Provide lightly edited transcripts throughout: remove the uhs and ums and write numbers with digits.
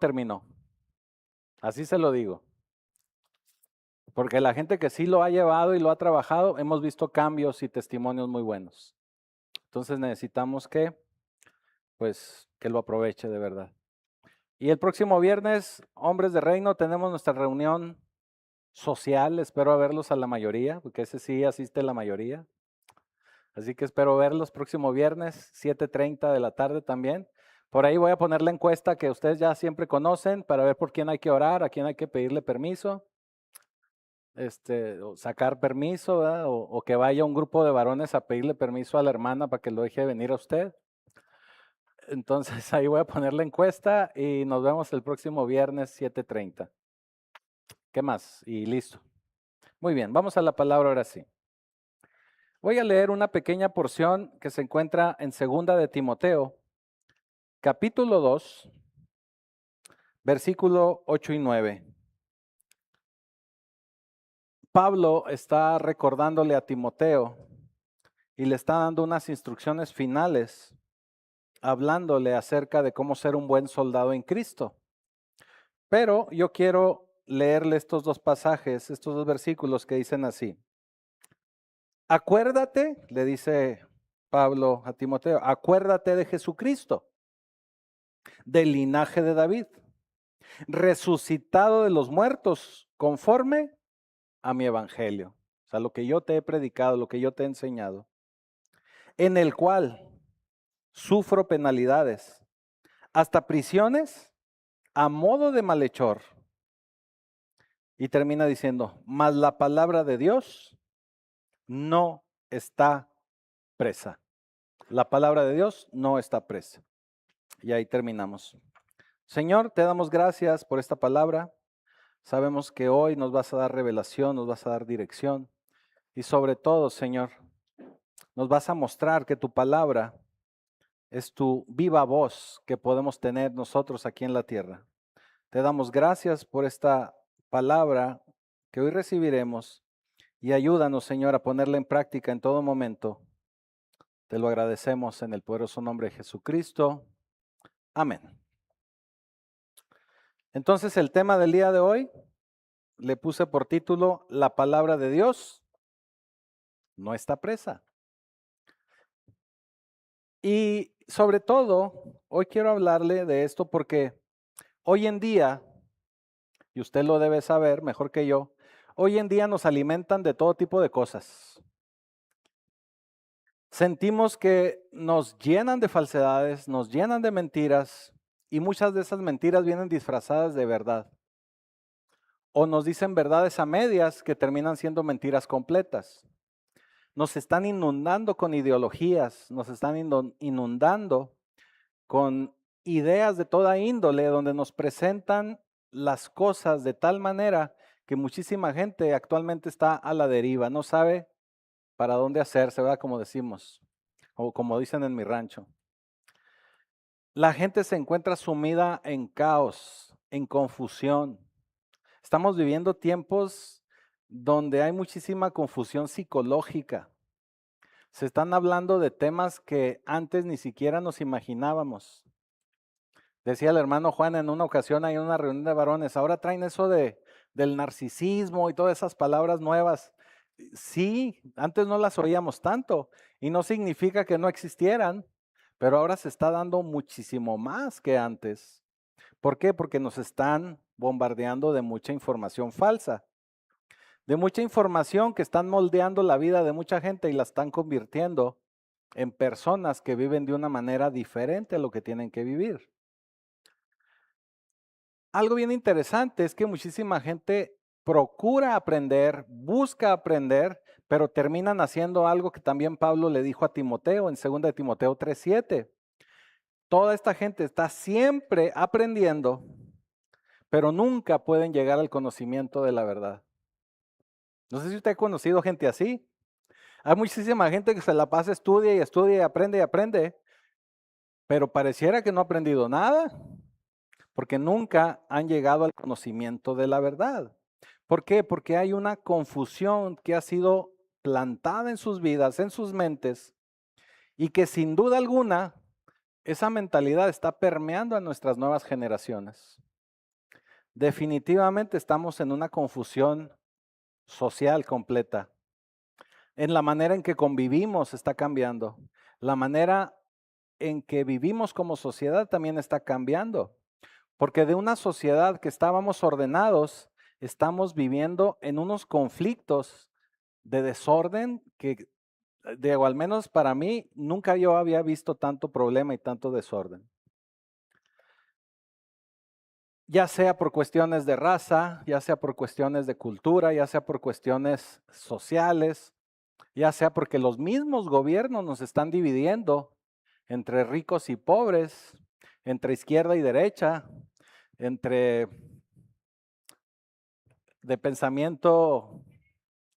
terminó. Así se lo digo. Porque la gente que sí lo ha llevado y lo ha trabajado, hemos visto cambios y testimonios muy buenos. Entonces necesitamos que lo aproveche de verdad. Y el próximo viernes, Hombres de Reino, tenemos nuestra reunión social. Espero verlos a la mayoría, porque ese sí asiste la mayoría. Así que espero verlos próximo viernes, 7:30 de la tarde también. Por ahí voy a poner la encuesta que ustedes ya siempre conocen para ver por quién hay que orar, a quién hay que pedirle permiso, o sacar permiso, ¿verdad? O que vaya un grupo de varones a pedirle permiso a la hermana para que lo deje venir a usted. Entonces ahí voy a poner la encuesta y nos vemos el próximo viernes 7:30. ¿Qué más? Y listo. Muy bien, vamos a la palabra ahora sí. Voy a leer una pequeña porción que se encuentra en 2 de Timoteo, capítulo 2, versículo 8 y 9. Pablo está recordándole a Timoteo y le está dando unas instrucciones finales, hablándole acerca de cómo ser un buen soldado en Cristo. Pero yo quiero leerle estos dos pasajes, estos dos versículos que dicen así. Acuérdate, le dice Pablo a Timoteo, acuérdate de Jesucristo, del linaje de David, resucitado de los muertos, conforme a mi evangelio. O sea, lo que yo te he predicado, lo que yo te he enseñado, en el cual sufro penalidades, hasta prisiones a modo de malhechor. Y termina diciendo, mas la palabra de Dios no está presa. La palabra de Dios no está presa. Y ahí terminamos. Señor, te damos gracias por esta palabra. Sabemos que hoy nos vas a dar revelación, nos vas a dar dirección. Y sobre todo, Señor, nos vas a mostrar que tu palabra es tu viva voz que podemos tener nosotros aquí en la tierra. Te damos gracias por esta palabra que hoy recibiremos y ayúdanos, Señor, a ponerla en práctica en todo momento. Te lo agradecemos en el poderoso nombre de Jesucristo. Amén. Entonces, el tema del día de hoy le puse por título, la palabra de Dios no está presa. Y sobre todo, hoy quiero hablarle de esto porque hoy en día, y usted lo debe saber mejor que yo, hoy en día nos alimentan de todo tipo de cosas. Sentimos que nos llenan de falsedades, nos llenan de mentiras y muchas de esas mentiras vienen disfrazadas de verdad. O nos dicen verdades a medias que terminan siendo mentiras completas. Nos están inundando con ideologías, nos están inundando con ideas de toda índole donde nos presentan las cosas de tal manera que muchísima gente actualmente está a la deriva, no sabe para dónde hacerse, ¿verdad? Como decimos, o como dicen en mi rancho. La gente se encuentra sumida en caos, en confusión. Estamos viviendo tiempos donde hay muchísima confusión psicológica. Se están hablando de temas que antes ni siquiera nos imaginábamos. Decía el hermano Juan en una ocasión, hay una reunión de varones, ahora traen eso del narcisismo y todas esas palabras nuevas. Sí, antes no las oíamos tanto y no significa que no existieran, pero ahora se está dando muchísimo más que antes. ¿Por qué? Porque nos están bombardeando de mucha información falsa, de mucha información que están moldeando la vida de mucha gente y la están convirtiendo en personas que viven de una manera diferente a lo que tienen que vivir. Algo bien interesante es que muchísima gente procura aprender, busca aprender, pero terminan haciendo algo que también Pablo le dijo a Timoteo en 2 de Timoteo 3:7. Toda esta gente está siempre aprendiendo, pero nunca pueden llegar al conocimiento de la verdad. No sé si usted ha conocido gente así. Hay muchísima gente que se la pasa, estudia y estudia y aprende, pero pareciera que no ha aprendido nada, porque nunca han llegado al conocimiento de la verdad. ¿Por qué? Porque hay una confusión que ha sido plantada en sus vidas, en sus mentes, y que sin duda alguna esa mentalidad está permeando a nuestras nuevas generaciones. Definitivamente estamos en una confusión social completa. En la manera en que convivimos está cambiando. La manera en que vivimos como sociedad también está cambiando. Porque de una sociedad que estábamos ordenados, estamos viviendo en unos conflictos de desorden que, o al menos para mí, nunca yo había visto tanto problema y tanto desorden. Ya sea por cuestiones de raza, ya sea por cuestiones de cultura, ya sea por cuestiones sociales, ya sea porque los mismos gobiernos nos están dividiendo entre ricos y pobres, entre izquierda y derecha, entre de pensamiento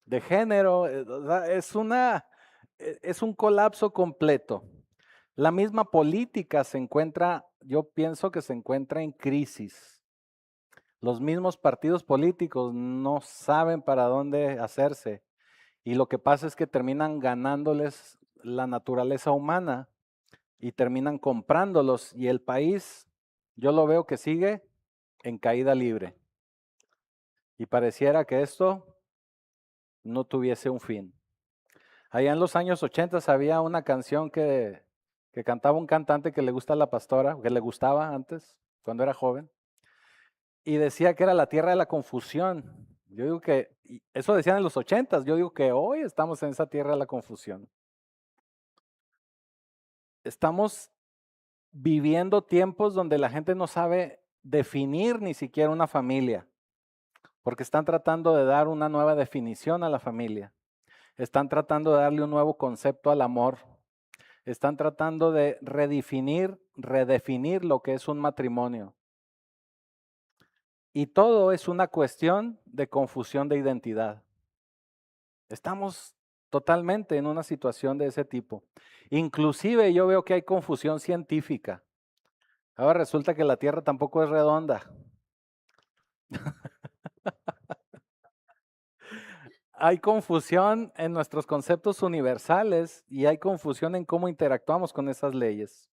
de género, o sea, es un colapso completo. La misma política se encuentra, yo pienso que se encuentra en crisis. Los mismos partidos políticos no saben para dónde hacerse y lo que pasa es que terminan ganándoles la naturaleza humana y terminan comprándolos y el país, yo lo veo que sigue en caída libre y pareciera que esto no tuviese un fin. Allá en los años 80 había una canción que cantaba un cantante que le gusta a la pastora, que le gustaba antes, cuando era joven, y decía que era la tierra de la confusión. Yo digo que, eso decían en los 80, yo digo que hoy estamos en esa tierra de la confusión. Estamos viviendo tiempos donde la gente no sabe definir ni siquiera una familia, porque están tratando de dar una nueva definición a la familia. Están tratando de darle un nuevo concepto al amor. Están tratando de redefinir lo que es un matrimonio. Y todo es una cuestión de confusión de identidad. Estamos totalmente en una situación de ese tipo. Inclusive yo veo que hay confusión científica. Ahora resulta que la Tierra tampoco es redonda. Hay confusión en nuestros conceptos universales y hay confusión en cómo interactuamos con esas leyes.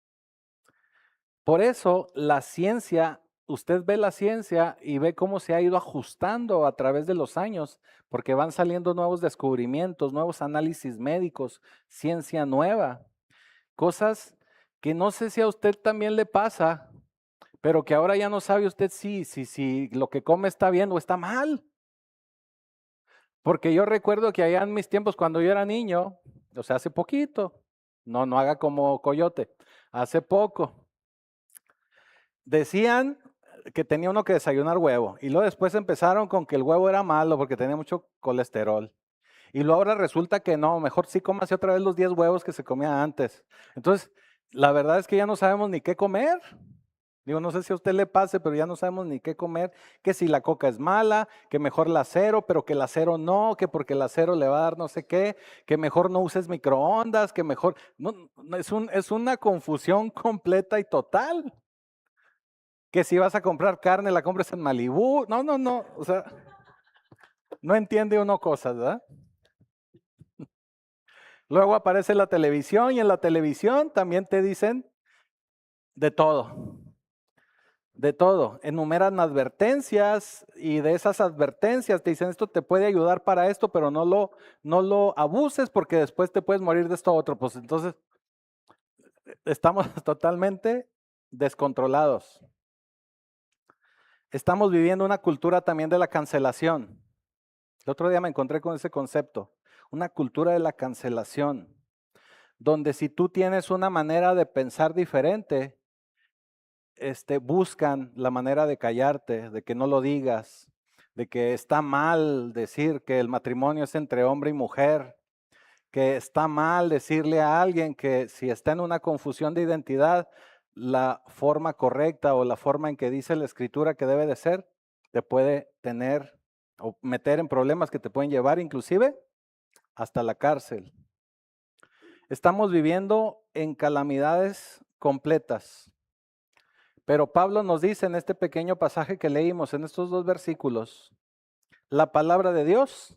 Por eso la ciencia, usted ve la ciencia y ve cómo se ha ido ajustando a través de los años, porque van saliendo nuevos descubrimientos, nuevos análisis médicos, ciencia nueva, cosas que no sé si a usted también le pasa, pero que ahora ya no sabe usted si lo que come está bien o está mal. Porque yo recuerdo que allá en mis tiempos, cuando yo era niño, o sea, hace poquito, no haga como coyote, hace poco, decían que tenía uno que desayunar huevo y luego después empezaron con que el huevo era malo porque tenía mucho colesterol. Y luego ahora resulta que no, mejor sí cómase otra vez los 10 huevos que se comía antes. Entonces, la verdad es que ya no sabemos ni qué comer. Digo, no sé si a usted le pase, pero ya no sabemos ni qué comer, que si la coca es mala, que mejor la cero, pero que la cero no, que porque la cero le va a dar no sé qué, que mejor no uses microondas, que mejor, no, es una confusión completa y total. Que si vas a comprar carne, la compres en Malibú. No, o sea, no entiende uno cosas, ¿verdad? Luego aparece la televisión y en la televisión también te dicen de todo. De todo, enumeran advertencias y de esas advertencias te dicen esto te puede ayudar para esto, pero no lo abuses porque después te puedes morir de esto otro. Pues entonces estamos totalmente descontrolados. Estamos viviendo una cultura también de la cancelación. El otro día me encontré con ese concepto, una cultura de la cancelación, donde si tú tienes una manera de pensar diferente, buscan la manera de callarte, de que no lo digas, de que está mal decir que el matrimonio es entre hombre y mujer, que está mal decirle a alguien que si está en una confusión de identidad, la forma correcta o la forma en que dice la escritura que debe de ser, te puede tener o meter en problemas que te pueden llevar inclusive hasta la cárcel. Estamos viviendo en calamidades completas. Pero Pablo nos dice en este pequeño pasaje que leímos, en estos 2 versículos, la palabra de Dios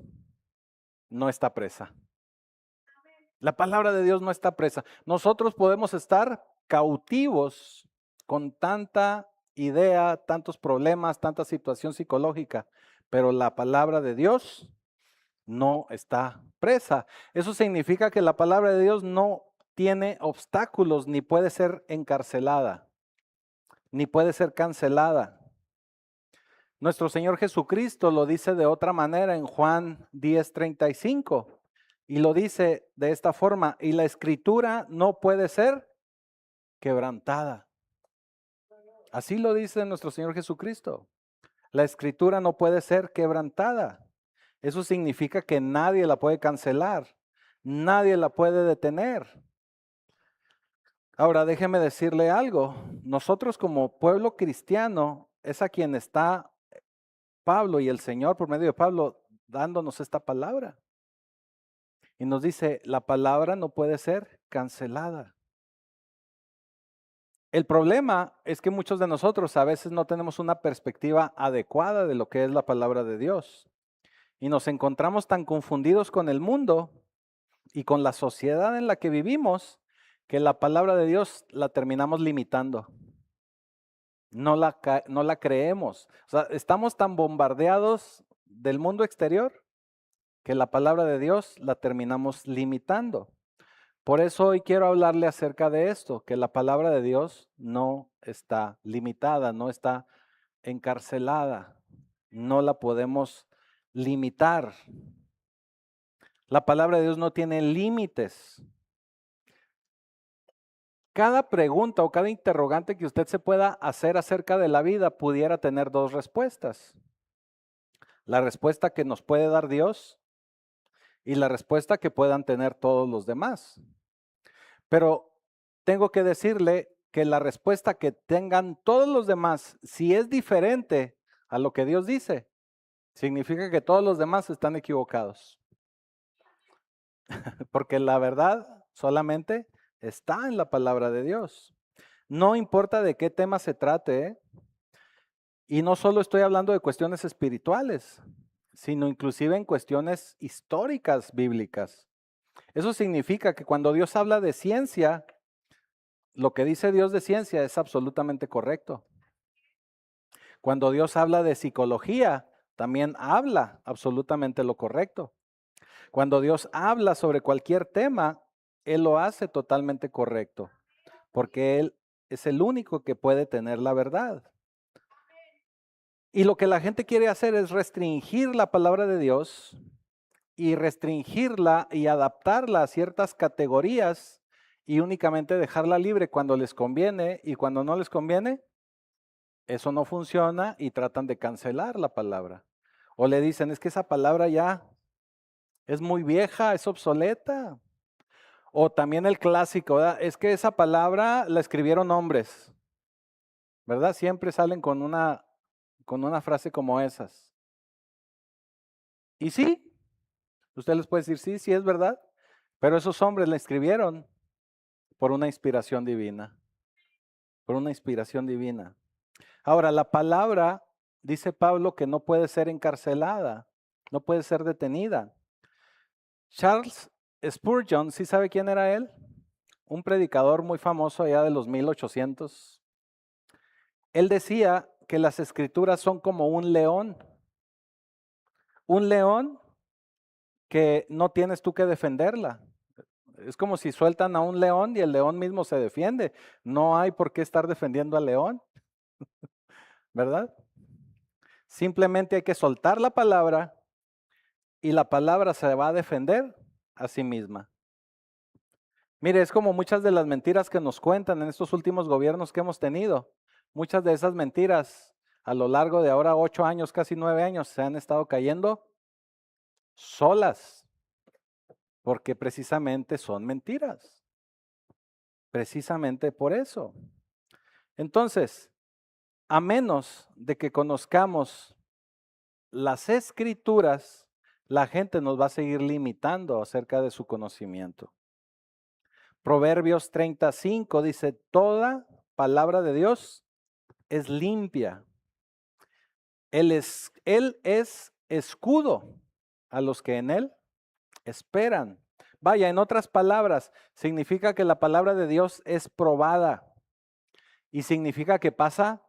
no está presa. La palabra de Dios no está presa. Nosotros podemos estar cautivos con tanta idea, tantos problemas, tanta situación psicológica, pero la palabra de Dios no está presa. Eso significa que la palabra de Dios no tiene obstáculos, ni puede ser encarcelada, ni puede ser cancelada. Nuestro Señor Jesucristo lo dice de otra manera en Juan 10:35 y lo dice de esta forma: y la escritura no puede ser quebrantada. Así lo dice nuestro Señor Jesucristo. La escritura no puede ser quebrantada. Eso significa que nadie la puede cancelar, nadie la puede detener. Ahora déjeme decirle algo. Nosotros como pueblo cristiano es a quien está Pablo y el Señor por medio de Pablo dándonos esta palabra. Y nos dice, la palabra no puede ser cancelada. El problema es que muchos de nosotros a veces no tenemos una perspectiva adecuada de lo que es la palabra de Dios. Y nos encontramos tan confundidos con el mundo y con la sociedad en la que vivimos que la palabra de Dios la terminamos limitando. No la creemos. O sea, estamos tan bombardeados del mundo exterior que la palabra de Dios la terminamos limitando. Por eso hoy quiero hablarle acerca de esto, que la palabra de Dios no está limitada, no está encarcelada, no la podemos limitar. La palabra de Dios no tiene límites. Cada pregunta o cada interrogante que usted se pueda hacer acerca de la vida pudiera tener dos respuestas. La respuesta que nos puede dar Dios y la respuesta que puedan tener todos los demás. Pero tengo que decirle que la respuesta que tengan todos los demás, si es diferente a lo que Dios dice, significa que todos los demás están equivocados. Porque la verdad solamente está en la palabra de Dios. No importa de qué tema se trate, ¿eh? Y no solo estoy hablando de cuestiones espirituales, sino inclusive en cuestiones históricas bíblicas. Eso significa que cuando Dios habla de ciencia, lo que dice Dios de ciencia es absolutamente correcto. Cuando Dios habla de psicología, también habla absolutamente lo correcto. Cuando Dios habla sobre cualquier tema, Él lo hace totalmente correcto, porque Él es el único que puede tener la verdad. Y lo que la gente quiere hacer es restringir la palabra de Dios y restringirla y adaptarla a ciertas categorías y únicamente dejarla libre cuando les conviene, y cuando no les conviene, eso no funciona y tratan de cancelar la palabra. O le dicen, es que esa palabra ya es muy vieja, es obsoleta. O también el clásico, ¿verdad? Es que esa palabra la escribieron hombres, ¿verdad? Siempre salen con una frase como esas. Y sí, usted les puede decir, sí, sí es verdad, pero esos hombres la escribieron por una inspiración divina, por una inspiración divina. Ahora, la palabra, dice Pablo, que no puede ser encarcelada, no puede ser detenida. Charles Spurgeon, ¿sí sabe quién era él? Un predicador muy famoso allá de los 1800. Él decía que las escrituras son como un león que no tienes tú que defenderla. Es como si sueltan a un león y el león mismo se defiende. No hay por qué estar defendiendo al león, ¿verdad? Simplemente hay que soltar la palabra y la palabra se va a defender a sí misma. Mire, es como muchas de las mentiras que nos cuentan en estos últimos gobiernos que hemos tenido. Muchas de esas mentiras a lo largo de ahora 8 años, casi 9 años, se han estado cayendo solas, porque precisamente son mentiras. Precisamente por eso. Entonces, a menos de que conozcamos las escrituras, la gente nos va a seguir limitando acerca de su conocimiento. Proverbios 35 dice, toda palabra de Dios es limpia. Él es escudo a los que en Él esperan. Vaya, en otras palabras, significa que la palabra de Dios es probada y significa que pasa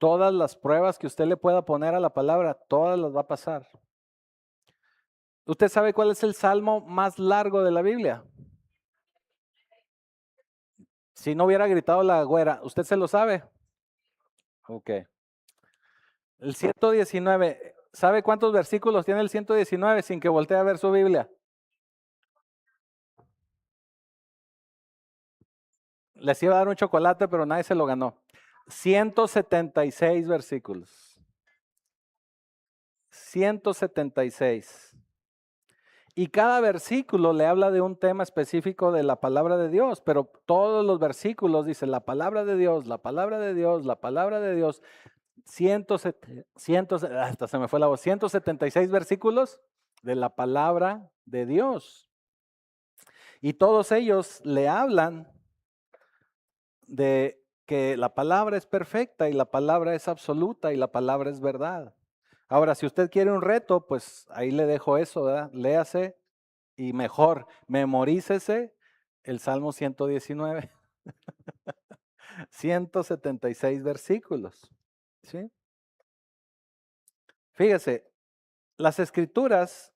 Todas las pruebas que usted le pueda poner a la palabra, todas las va a pasar. ¿Usted sabe cuál es el salmo más largo de la Biblia? Si no hubiera gritado la güera, ¿usted se lo sabe? Ok. El 119, ¿sabe cuántos versículos tiene el 119 sin que voltee a ver su Biblia? Les iba a dar un chocolate, pero nadie se lo ganó. 176 versículos. 176. Y cada versículo le habla de un tema específico de la palabra de Dios, pero todos los versículos dicen la palabra de Dios, la palabra de Dios, la palabra de Dios. 100, hasta se me fue la voz, 176 versículos de la palabra de Dios. Y todos ellos le hablan de que la palabra es perfecta y la palabra es absoluta y la palabra es verdad. Ahora, si usted quiere un reto, pues ahí le dejo eso, ¿verdad? Léase y mejor, memorícese el Salmo 119. 176 versículos. ¿Sí? Fíjese, las escrituras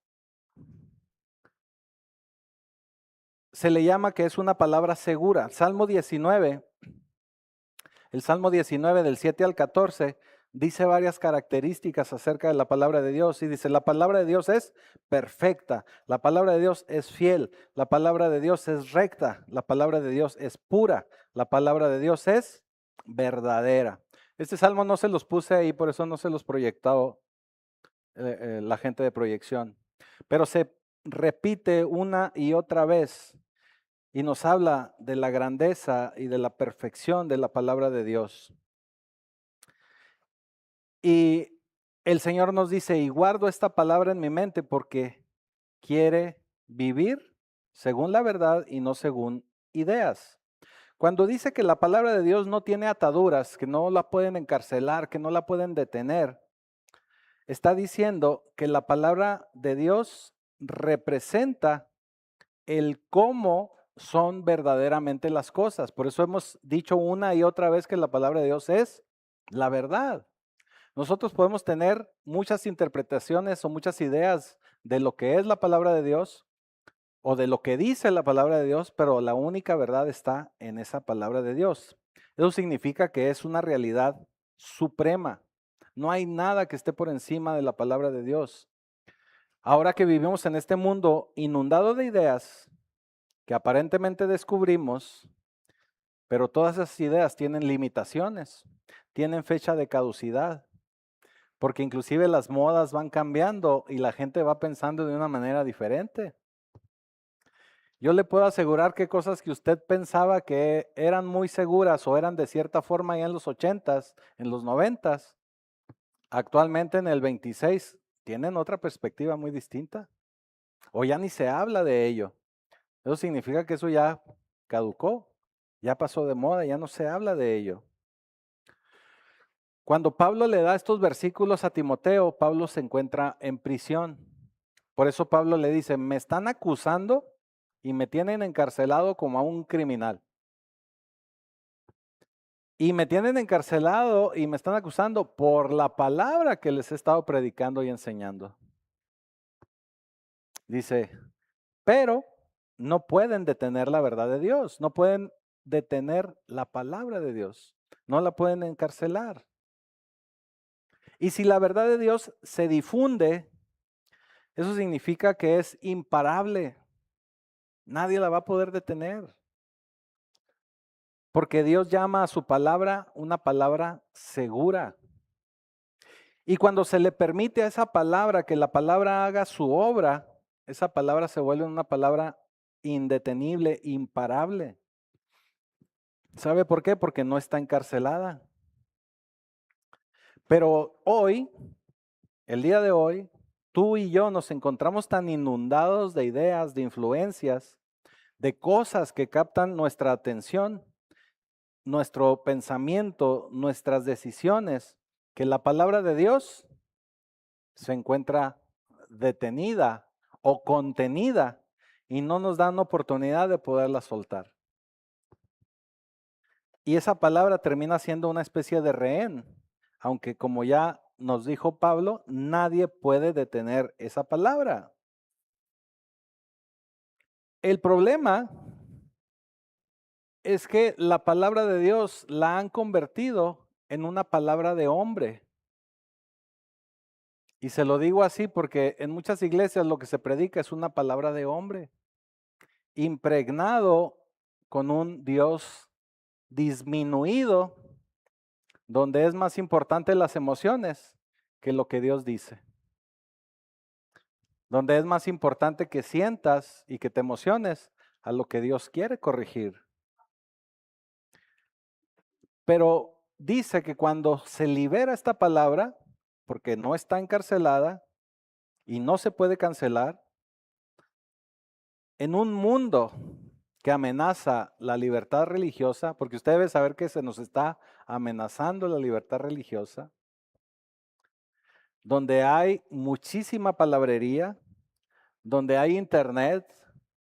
se le llama que es una palabra segura. Salmo 19, el Salmo 19 del 7 al 14 dice varias características acerca de la palabra de Dios y dice, la palabra de Dios es perfecta, la palabra de Dios es fiel, la palabra de Dios es recta, la palabra de Dios es pura, la palabra de Dios es verdadera. Este salmo no se los puse ahí, por eso no se los proyectó la gente de proyección, pero se repite una y otra vez y nos habla de la grandeza y de la perfección de la palabra de Dios. Y el Señor nos dice, y guardo esta palabra en mi mente porque quiere vivir según la verdad y no según ideas. Cuando dice que la palabra de Dios no tiene ataduras, que no la pueden encarcelar, que no la pueden detener, está diciendo que la palabra de Dios representa el cómo son verdaderamente las cosas. Por eso hemos dicho una y otra vez que la palabra de Dios es la verdad. Nosotros podemos tener muchas interpretaciones o muchas ideas de lo que es la palabra de Dios o de lo que dice la palabra de Dios, pero la única verdad está en esa palabra de Dios. Eso significa que es una realidad suprema. No hay nada que esté por encima de la palabra de Dios. Ahora que vivimos en este mundo inundado de ideas que aparentemente descubrimos, pero todas esas ideas tienen limitaciones, tienen fecha de caducidad, porque inclusive las modas van cambiando y la gente va pensando de una manera diferente. Yo le puedo asegurar que cosas que usted pensaba que eran muy seguras o eran de cierta forma ya en los 80s, en los 90s, actualmente en el 26 tienen otra perspectiva muy distinta o ya ni se habla de ello. Eso significa que eso ya caducó, ya pasó de moda, ya no se habla de ello. Cuando Pablo le da estos versículos a Timoteo, Pablo se encuentra en prisión. Por eso Pablo le dice, me están acusando y me tienen encarcelado como a un criminal. Y me tienen encarcelado y me están acusando por la palabra que les he estado predicando y enseñando. Dice, pero no pueden detener la verdad de Dios, no pueden detener la palabra de Dios, no la pueden encarcelar. Y si la verdad de Dios se difunde, eso significa que es imparable. Nadie la va a poder detener. Porque Dios llama a su palabra una palabra segura. Y cuando se le permite a esa palabra que la palabra haga su obra, esa palabra se vuelve una palabra indetenible, imparable. ¿Sabe por qué? Porque no está encarcelada. Pero hoy, el día de hoy, tú y yo nos encontramos tan inundados de ideas, de influencias, de cosas que captan nuestra atención, nuestro pensamiento, nuestras decisiones, que la palabra de Dios se encuentra detenida o contenida y no nos dan oportunidad de poderla soltar. Y esa palabra termina siendo una especie de rehén aunque como ya nos dijo Pablo, nadie puede detener esa palabra. El problema es que la palabra de Dios la han convertido en una palabra de hombre. Y se lo digo así porque en muchas iglesias lo que se predica es una palabra de hombre, impregnado con un Dios disminuido, donde es más importante las emociones que lo que Dios dice. Donde es más importante que sientas y que te emociones a lo que Dios quiere corregir. Pero dice que cuando se libera esta palabra, porque no está encarcelada y no se puede cancelar, en un mundo que amenaza la libertad religiosa, porque usted debe saber que se nos está amenazando la libertad religiosa, donde hay muchísima palabrería, donde hay internet,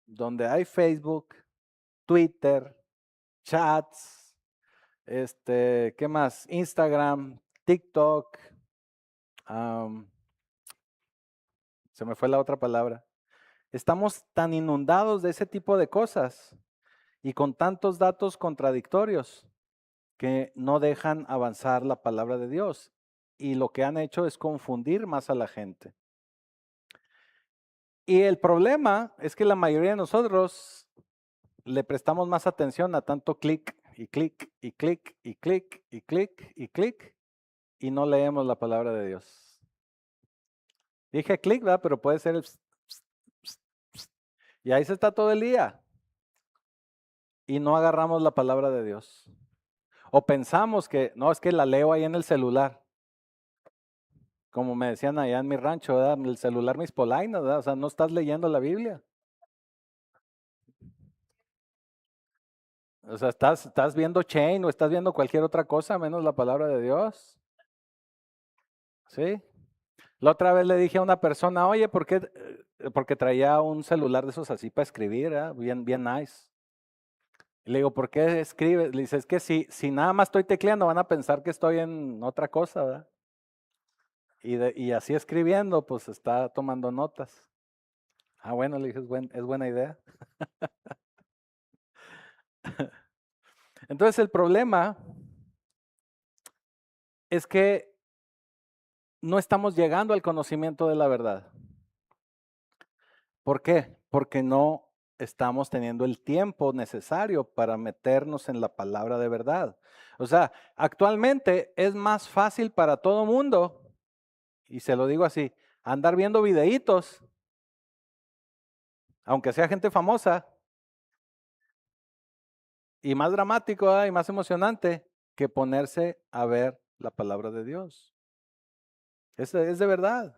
donde hay Facebook, Twitter, chats, ¿qué más? Instagram, TikTok, se me fue la otra palabra. Estamos tan inundados de ese tipo de cosas y con tantos datos contradictorios que no dejan avanzar la palabra de Dios. Y lo que han hecho es confundir más a la gente. Y el problema es que la mayoría de nosotros le prestamos más atención a tanto clic y clic y clic y clic y clic y clic y no leemos la palabra de Dios. Dije clic, ¿verdad? Pero puede ser el y ahí se está todo el día y no agarramos la palabra de Dios. O pensamos que, no, es que la leo ahí en el celular. Como me decían allá en mi rancho, ¿verdad? El celular mis polainas, ¿verdad? O sea, no estás leyendo la Biblia. O sea, estás viendo Chain o estás viendo cualquier otra cosa menos la palabra de Dios. ¿Sí? La otra vez le dije a una persona, oye, ¿por qué? Porque traía un celular de esos así para escribir, ¿eh? Bien, bien nice. Y le digo, ¿por qué escribes? Le dice, es que si nada más estoy tecleando, van a pensar que estoy en otra cosa, ¿verdad? Y así escribiendo, pues está tomando notas. Ah, bueno, le dije, es buena idea. Entonces el problema es que no estamos llegando al conocimiento de la verdad. ¿Por qué? Porque no estamos teniendo el tiempo necesario para meternos en la palabra de verdad. O sea, actualmente es más fácil para todo mundo, y se lo digo así, andar viendo videitos, aunque sea gente famosa, y más dramático y más emocionante que ponerse a ver la palabra de Dios. Es de verdad.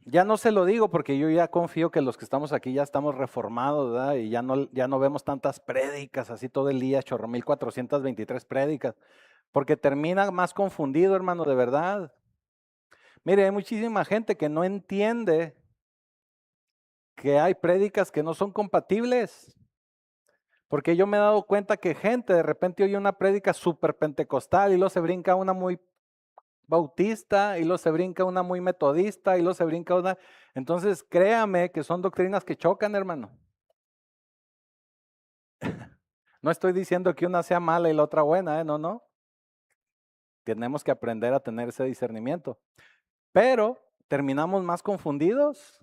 Ya no se lo digo porque yo ya confío que los que estamos aquí ya estamos reformados, ¿verdad? Y ya no vemos tantas prédicas así todo el día, 1423 prédicas, porque termina más confundido, hermano, de verdad. Mire, hay muchísima gente que no entiende que hay prédicas que no son compatibles. Porque yo me he dado cuenta que gente de repente oye una prédica súper pentecostal y luego se brinca una muy bautista y luego se brinca una muy metodista y luego se brinca una. Entonces créame que son doctrinas que chocan, hermano. No estoy diciendo que una sea mala y la otra buena, no, no. Tenemos que aprender a tener ese discernimiento. Pero terminamos más confundidos.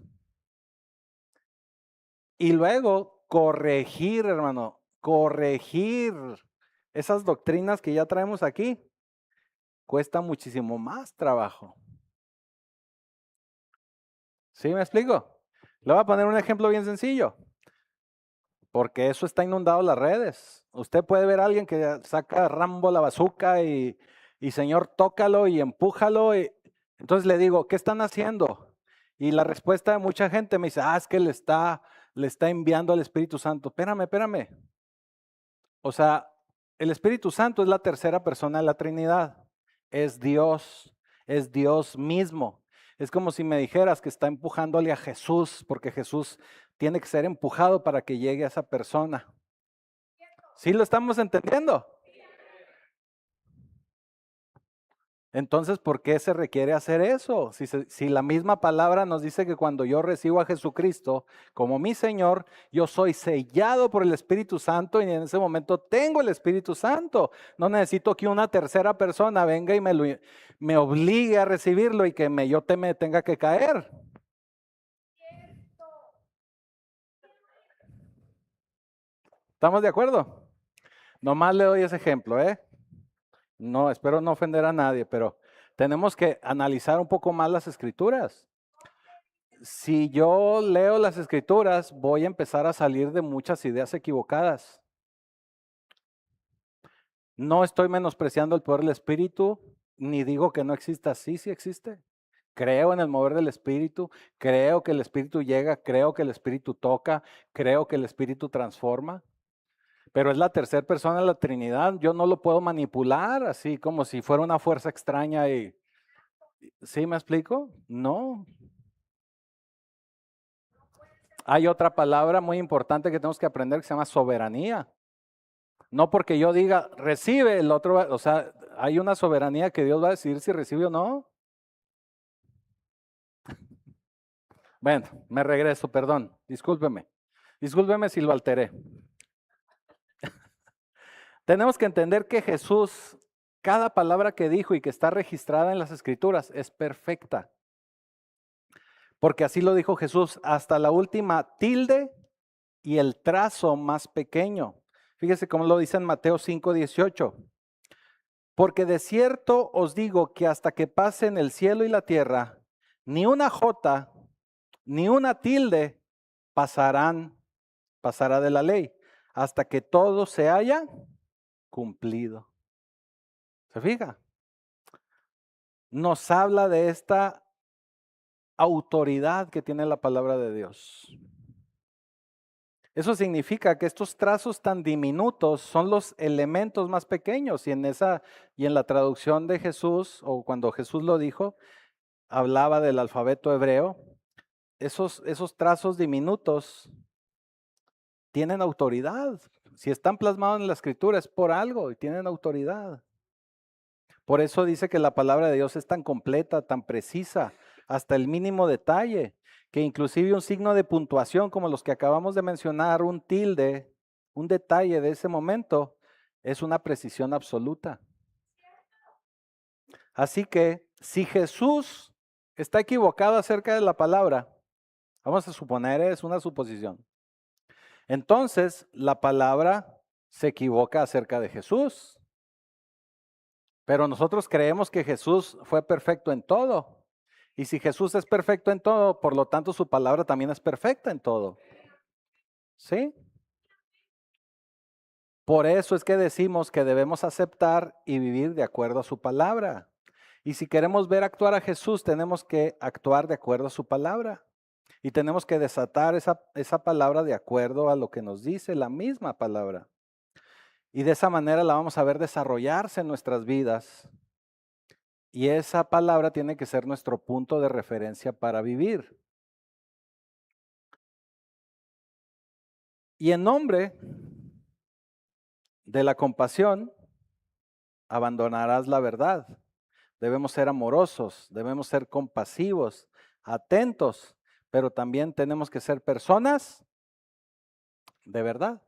Y luego corregir, hermano, corregir esas doctrinas que ya traemos aquí cuesta muchísimo más trabajo. ¿Sí me explico? Le voy a poner un ejemplo bien sencillo, porque eso está inundado las redes. Usted puede ver a alguien que saca Rambo la bazuca y Señor, tócalo y empújalo. Entonces le digo, ¿qué están haciendo? Y la respuesta de mucha gente me dice, es que le está enviando al Espíritu Santo. Espérame. O sea, el Espíritu Santo es la tercera persona de la Trinidad. Es Dios mismo. Es como si me dijeras que está empujándole a Jesús, porque Jesús tiene que ser empujado para que llegue a esa persona. ¿Sí lo estamos entendiendo? Entonces, ¿por qué se requiere hacer eso? Si la misma palabra nos dice que cuando yo recibo a Jesucristo como mi Señor, yo soy sellado por el Espíritu Santo y en ese momento tengo el Espíritu Santo. No necesito que una tercera persona venga y me obligue a recibirlo y que me tenga que caer. ¿Estamos de acuerdo? Nomás le doy ese ejemplo, ¿eh? No, espero no ofender a nadie, pero tenemos que analizar un poco más las escrituras. Si yo leo las escrituras, voy a empezar a salir de muchas ideas equivocadas. No estoy menospreciando el poder del Espíritu, ni digo que no exista. Sí, sí existe. Creo en el mover del Espíritu, creo que el Espíritu llega, creo que el Espíritu toca, creo que el Espíritu transforma. Pero es la tercera persona de la Trinidad. Yo no lo puedo manipular así como si fuera una fuerza extraña y ¿sí me explico? No. Hay otra palabra muy importante que tenemos que aprender que se llama soberanía. No porque yo diga, recibe, el otro, o sea, hay una soberanía que Dios va a decidir si recibe o no. Bueno, me regreso, perdón, discúlpeme. Discúlpeme si lo alteré. Tenemos que entender que Jesús, cada palabra que dijo y que está registrada en las Escrituras es perfecta. Porque así lo dijo Jesús, hasta la última tilde y el trazo más pequeño. Fíjese cómo lo dice en Mateo 5:18. Porque de cierto os digo que hasta que pasen el cielo y la tierra, ni una jota, ni una tilde pasará de la ley, hasta que todo se haya cumplido. ¿Se fija? Nos habla de esta autoridad que tiene la palabra de Dios. Eso significa que estos trazos tan diminutos son los elementos más pequeños y en la traducción de Jesús o cuando Jesús lo dijo, hablaba del alfabeto hebreo. Esos trazos diminutos tienen autoridad. Si están plasmados en la escritura es por algo y tienen autoridad. Por eso dice que la palabra de Dios es tan completa, tan precisa, hasta el mínimo detalle, que inclusive un signo de puntuación como los que acabamos de mencionar, un tilde, un detalle de ese momento, es una precisión absoluta. Así que si Jesús está equivocado acerca de la palabra, vamos a suponer, es una suposición. Entonces, la palabra se equivoca acerca de Jesús. Pero nosotros creemos que Jesús fue perfecto en todo. Y si Jesús es perfecto en todo, por lo tanto su palabra también es perfecta en todo. ¿Sí? Por eso es que decimos que debemos aceptar y vivir de acuerdo a su palabra. Y si queremos ver actuar a Jesús, tenemos que actuar de acuerdo a su palabra. Y tenemos que desatar esa palabra de acuerdo a lo que nos dice la misma palabra. Y de esa manera la vamos a ver desarrollarse en nuestras vidas. Y esa palabra tiene que ser nuestro punto de referencia para vivir. Y en nombre de la compasión, abandonarás la verdad. Debemos ser amorosos, debemos ser compasivos, atentos, pero también tenemos que ser personas de verdad.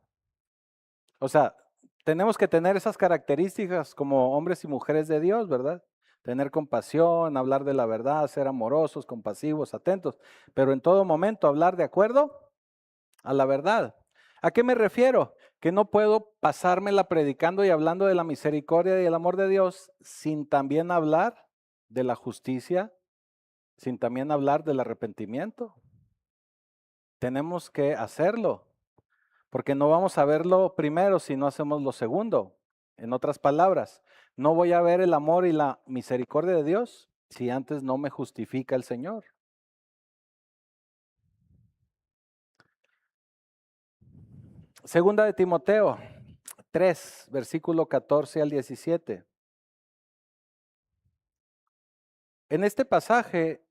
O sea, tenemos que tener esas características como hombres y mujeres de Dios, ¿verdad? Tener compasión, hablar de la verdad, ser amorosos, compasivos, atentos, pero en todo momento hablar de acuerdo a la verdad. ¿A qué me refiero? Que no puedo pasármela predicando y hablando de la misericordia y el amor de Dios sin también hablar de la justicia, sin también hablar del arrepentimiento. Tenemos que hacerlo, porque no vamos a verlo primero si no hacemos lo segundo. En otras palabras, no voy a ver el amor y la misericordia de Dios si antes no me justifica el Señor. Segunda de Timoteo 3, versículo 14 al 17. En este pasaje,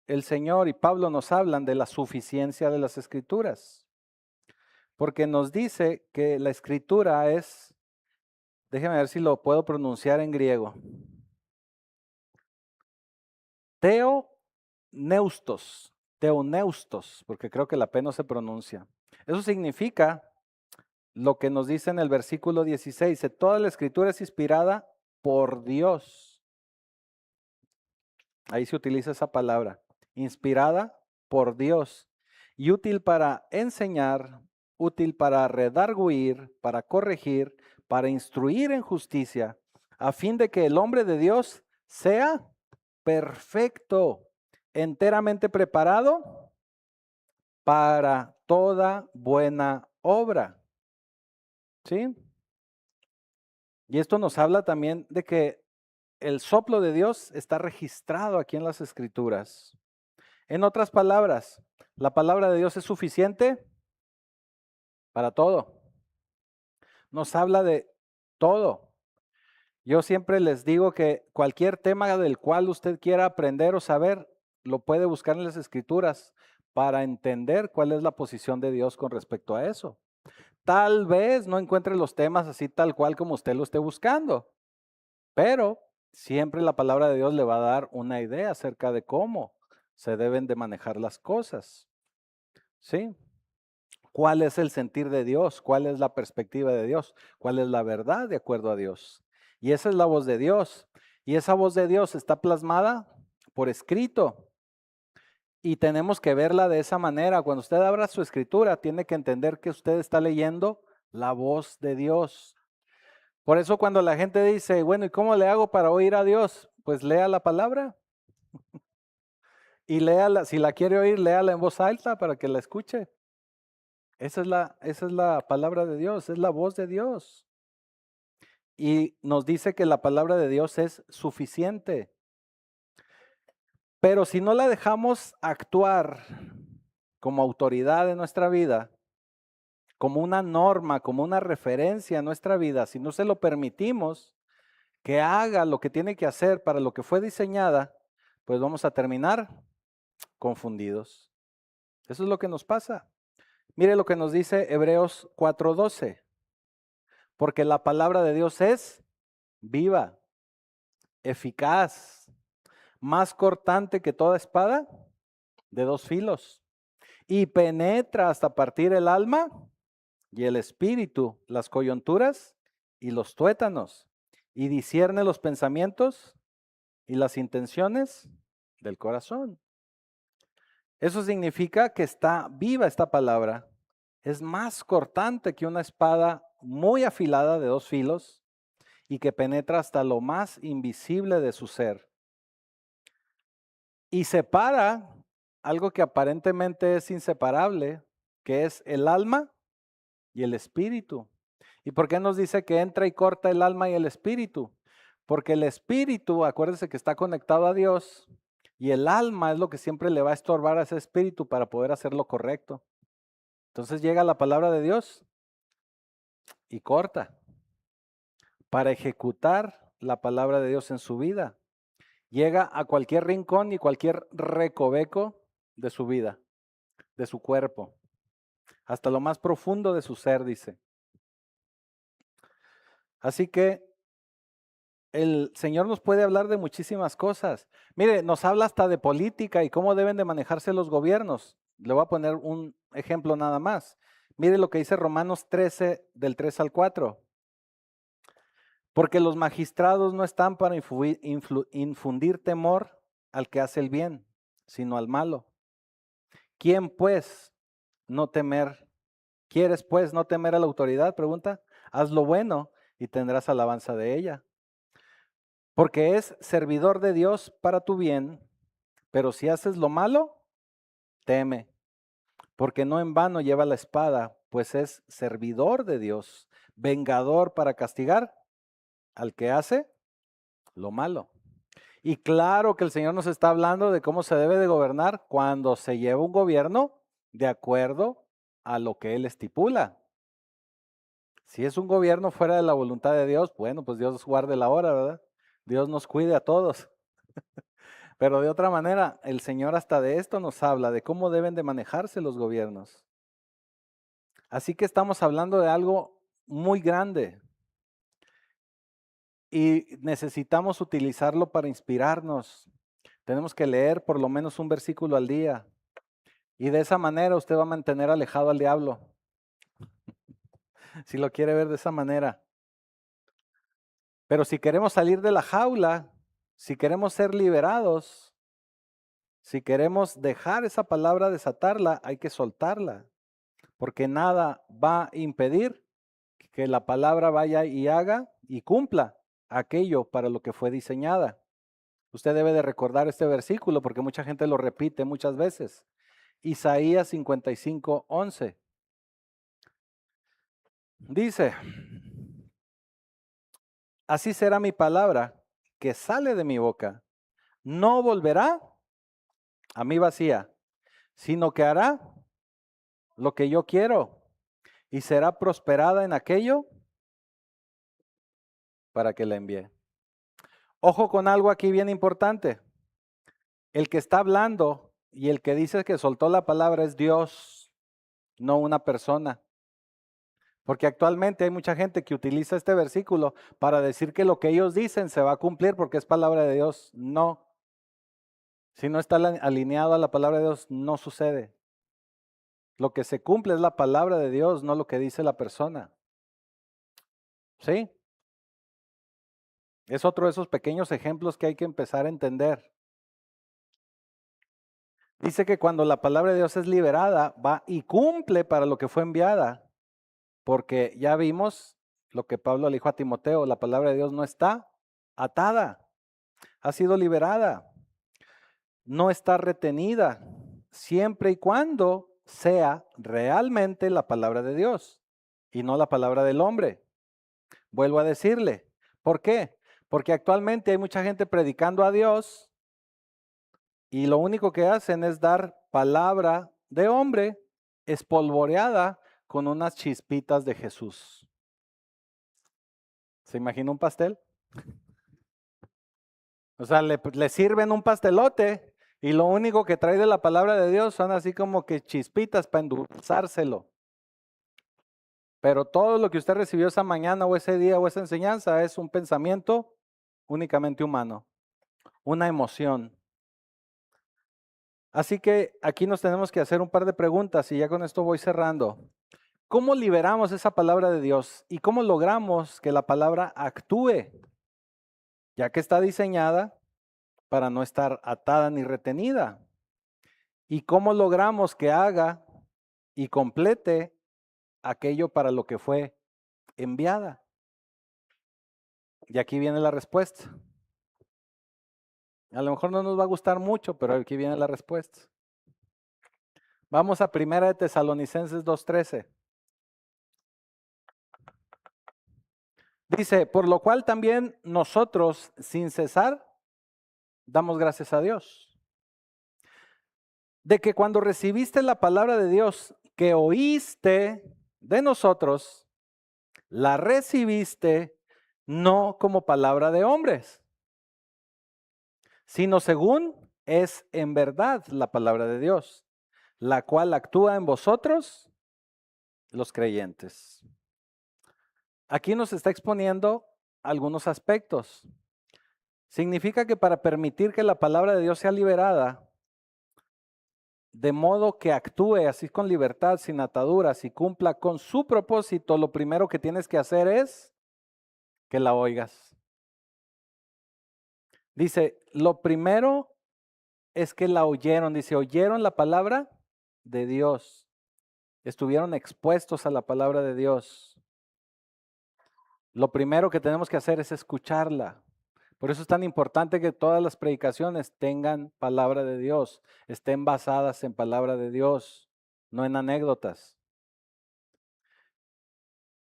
el Señor y Pablo nos hablan de la suficiencia de las Escrituras, porque nos dice que la Escritura es, déjeme ver si lo puedo pronunciar en griego, teoneustos, porque creo que la P no se pronuncia. Eso significa lo que nos dice en el versículo 16, dice, toda la escritura es inspirada por Dios. Ahí se utiliza esa palabra, inspirada por Dios y útil para enseñar, útil para redarguir, para corregir, para instruir en justicia, a fin de que el hombre de Dios sea perfecto, enteramente preparado para toda buena obra. ¿Sí? Y esto nos habla también de que el soplo de Dios está registrado aquí en las Escrituras. En otras palabras, la palabra de Dios es suficiente para todo. Nos habla de todo. Yo siempre les digo que cualquier tema del cual usted quiera aprender o saber, lo puede buscar en las Escrituras para entender cuál es la posición de Dios con respecto a eso. Tal vez no encuentre los temas así tal cual como usted lo esté buscando, pero siempre la palabra de Dios le va a dar una idea acerca de cómo se deben de manejar las cosas. ¿Sí? ¿Cuál es el sentir de Dios? ¿Cuál es la perspectiva de Dios? ¿Cuál es la verdad de acuerdo a Dios? Y esa es la voz de Dios. Y esa voz de Dios está plasmada por escrito. Y tenemos que verla de esa manera. Cuando usted abra su escritura, tiene que entender que usted está leyendo la voz de Dios. Por eso cuando la gente dice, bueno, ¿y cómo le hago para oír a Dios? Pues lea la palabra. Y léala, si la quiere oír, léala en voz alta para que la escuche. Esa es la palabra de Dios, es la voz de Dios. Y nos dice que la palabra de Dios es suficiente. Pero si no la dejamos actuar como autoridad en nuestra vida, como una norma, como una referencia en nuestra vida, si no se lo permitimos que haga lo que tiene que hacer para lo que fue diseñada, pues vamos a terminar confundidos. Eso es lo que nos pasa. Mire lo que nos dice Hebreos 4:12. Porque la palabra de Dios es viva, eficaz, más cortante que toda espada de dos filos, y penetra hasta partir el alma y el espíritu, las coyunturas y los tuétanos, y discierne los pensamientos y las intenciones del corazón. Eso significa que está viva esta palabra, es más cortante que una espada muy afilada de dos filos y que penetra hasta lo más invisible de su ser. Y separa algo que aparentemente es inseparable, que es el alma y el espíritu. ¿Y por qué nos dice que entra y corta el alma y el espíritu? Porque el espíritu, acuérdense que está conectado a Dios, y el alma es lo que siempre le va a estorbar a ese espíritu para poder hacer lo correcto. Entonces llega la palabra de Dios y corta para ejecutar la palabra de Dios en su vida. Llega a cualquier rincón y cualquier recoveco de su vida, de su cuerpo, hasta lo más profundo de su ser, dice. Así que el Señor nos puede hablar de muchísimas cosas. Mire, nos habla hasta de política y cómo deben de manejarse los gobiernos. Le voy a poner un ejemplo nada más. Mire lo que dice Romanos 13, del 3 al 4. Porque los magistrados no están para infundir temor al que hace el bien, sino al malo. ¿Quién pues no temer? ¿Quieres pues no temer a la autoridad? Pregunta. Haz lo bueno y tendrás alabanza de ella. Porque es servidor de Dios para tu bien, pero si haces lo malo, teme. Porque no en vano lleva la espada, pues es servidor de Dios, vengador para castigar al que hace lo malo. Y claro que el Señor nos está hablando de cómo se debe de gobernar cuando se lleva un gobierno de acuerdo a lo que Él estipula. Si es un gobierno fuera de la voluntad de Dios, bueno, pues Dios guarde la hora, ¿verdad? Dios nos cuide a todos. Pero de otra manera, el Señor hasta de esto nos habla, de cómo deben de manejarse los gobiernos. Así que estamos hablando de algo muy grande. Y necesitamos utilizarlo para inspirarnos, Tenemos que leer por lo menos un versículo al día. Y de esa manera usted va a mantener alejado al diablo. Si lo quiere ver de esa manera. Pero si queremos salir de la jaula, si queremos ser liberados, si queremos dejar esa palabra desatarla, hay que soltarla. Porque nada va a impedir que la palabra vaya y haga y cumpla aquello para lo que fue diseñada. Usted debe de recordar este versículo porque mucha gente lo repite muchas veces. Isaías 55:11. Dice, así será mi palabra que sale de mi boca. No volverá a mí vacía, sino que hará lo que yo quiero y será prosperada en aquello para que la envíe. Ojo con algo aquí bien importante. El que está hablando y el que dice que soltó la palabra es Dios, no una persona. Porque actualmente hay mucha gente que utiliza este versículo para decir que lo que ellos dicen se va a cumplir porque es palabra de Dios. No. Si no está alineado a la palabra de Dios, no sucede. Lo que se cumple es la palabra de Dios, no lo que dice la persona. ¿Sí? Es otro de esos pequeños ejemplos que hay que empezar a entender. Dice que cuando la palabra de Dios es liberada, va y cumple para lo que fue enviada. Porque ya vimos lo que Pablo le dijo a Timoteo, la palabra de Dios no está atada, ha sido liberada, no está retenida, siempre y cuando sea realmente la palabra de Dios y no la palabra del hombre. Vuelvo a decirle, ¿por qué? Porque actualmente hay mucha gente predicando a Dios y lo único que hacen es dar palabra de hombre espolvoreada con unas chispitas de Jesús. ¿Se imagina un pastel? O sea, le sirven un pastelote y lo único que trae de la palabra de Dios son así como que chispitas para endulzárselo. Pero todo lo que usted recibió esa mañana o ese día o esa enseñanza es un pensamiento únicamente humano, una emoción. Así que aquí nos tenemos que hacer un par de preguntas y ya con esto voy cerrando. ¿Cómo liberamos esa palabra de Dios y cómo logramos que la palabra actúe? Ya que está diseñada para no estar atada ni retenida. ¿Y cómo logramos que haga y complete aquello para lo que fue enviada? Y aquí viene la respuesta. A lo mejor no nos va a gustar mucho, pero aquí viene la respuesta. Vamos a Primera de Tesalonicenses 2:13. Dice, por lo cual también nosotros, sin cesar, damos gracias a Dios. De que cuando recibiste la palabra de Dios que oíste de nosotros, la recibiste no como palabra de hombres, sino según es en verdad la palabra de Dios, la cual actúa en vosotros, los creyentes. Aquí nos está exponiendo algunos aspectos. Significa que para permitir que la palabra de Dios sea liberada, de modo que actúe así con libertad, sin ataduras y cumpla con su propósito, lo primero que tienes que hacer es que la oigas. Dice, lo primero es que la oyeron, dice, oyeron la palabra de Dios, estuvieron expuestos a la palabra de Dios. Lo primero que tenemos que hacer es escucharla. Por eso es tan importante que todas las predicaciones tengan palabra de Dios, estén basadas en palabra de Dios, no en anécdotas.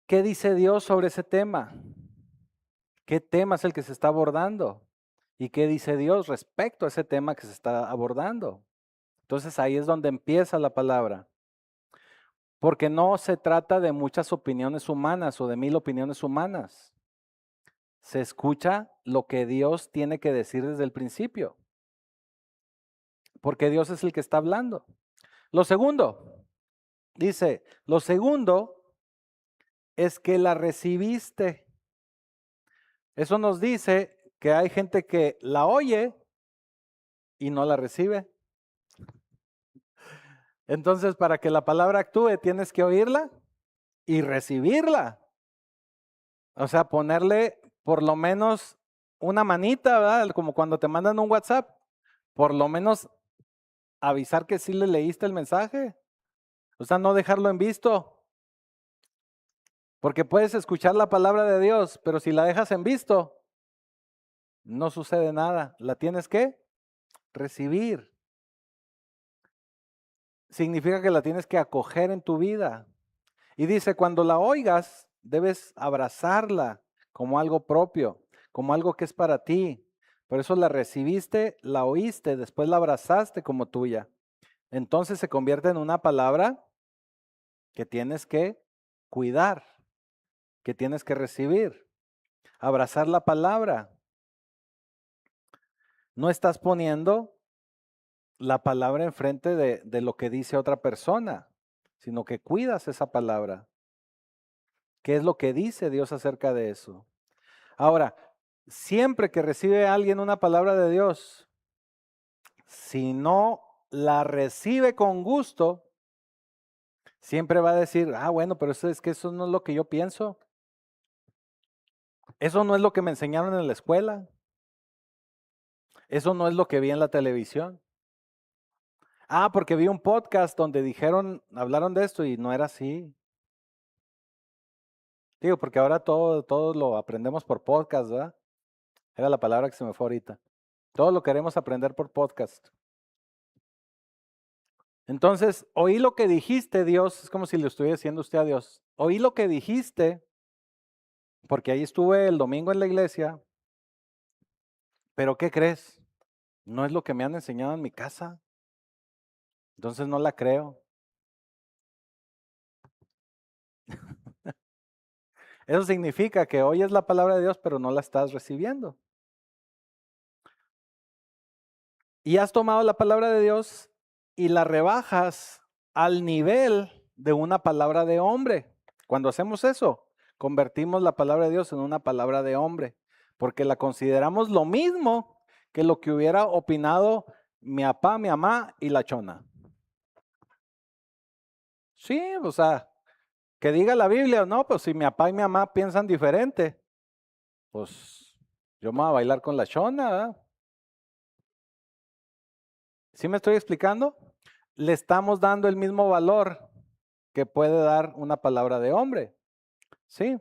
¿Qué dice Dios sobre ese tema? ¿Qué tema es el que se está abordando? ¿Y qué dice Dios respecto a ese tema que se está abordando? Entonces ahí es donde empieza la palabra. Porque no se trata de muchas opiniones humanas o de 1000 opiniones humanas. Se escucha lo que Dios tiene que decir desde el principio. Porque Dios es el que está hablando. Lo segundo, dice, lo segundo es que la recibiste. Eso nos dice que hay gente que la oye y no la recibe. Entonces, para que la palabra actúe, tienes que oírla y recibirla. O sea, ponerle por lo menos una manita, ¿verdad? Como cuando te mandan un WhatsApp, por lo menos avisar que sí le leíste el mensaje. O sea, no dejarlo en visto. Porque puedes escuchar la palabra de Dios, pero si la dejas en visto, no sucede nada. La tienes que recibir. Significa que la tienes que acoger en tu vida. Y dice, cuando la oigas, debes abrazarla como algo propio, como algo que es para ti. Por eso la recibiste, la oíste, después la abrazaste como tuya. Entonces se convierte en una palabra que tienes que cuidar, que tienes que recibir. Abrazar la palabra. No estás poniendo la palabra enfrente de lo que dice otra persona, sino que cuidas esa palabra. ¿Qué es lo que dice Dios acerca de eso? Ahora, siempre que recibe alguien una palabra de Dios, si no la recibe con gusto, siempre va a decir, bueno, pero eso es que eso no es lo que yo pienso. Eso no es lo que me enseñaron en la escuela. Eso no es lo que vi en la televisión. Porque vi un podcast donde hablaron de esto y no era así. Digo, porque ahora todo lo aprendemos por podcast, ¿verdad? Era la palabra que se me fue ahorita. Todo lo queremos aprender por podcast. Entonces, oí lo que dijiste, Dios, es como si le estuviera diciendo usted a Dios. Oí lo que dijiste, porque ahí estuve el domingo en la iglesia, pero ¿qué crees? No es lo que me han enseñado en mi casa. Entonces no la creo. Eso significa que oyes la palabra de Dios, pero no la estás recibiendo. Y has tomado la palabra de Dios y la rebajas al nivel de una palabra de hombre. Cuando hacemos eso, convertimos la palabra de Dios en una palabra de hombre, porque la consideramos lo mismo que lo que hubiera opinado mi papá, mi mamá y la chona. Sí, o sea, que diga la Biblia, no, pues si mi papá y mi mamá piensan diferente, pues yo me voy a bailar con la chona, ¿verdad? ¿Sí me estoy explicando? Le estamos dando el mismo valor que puede dar una palabra de hombre. Sí,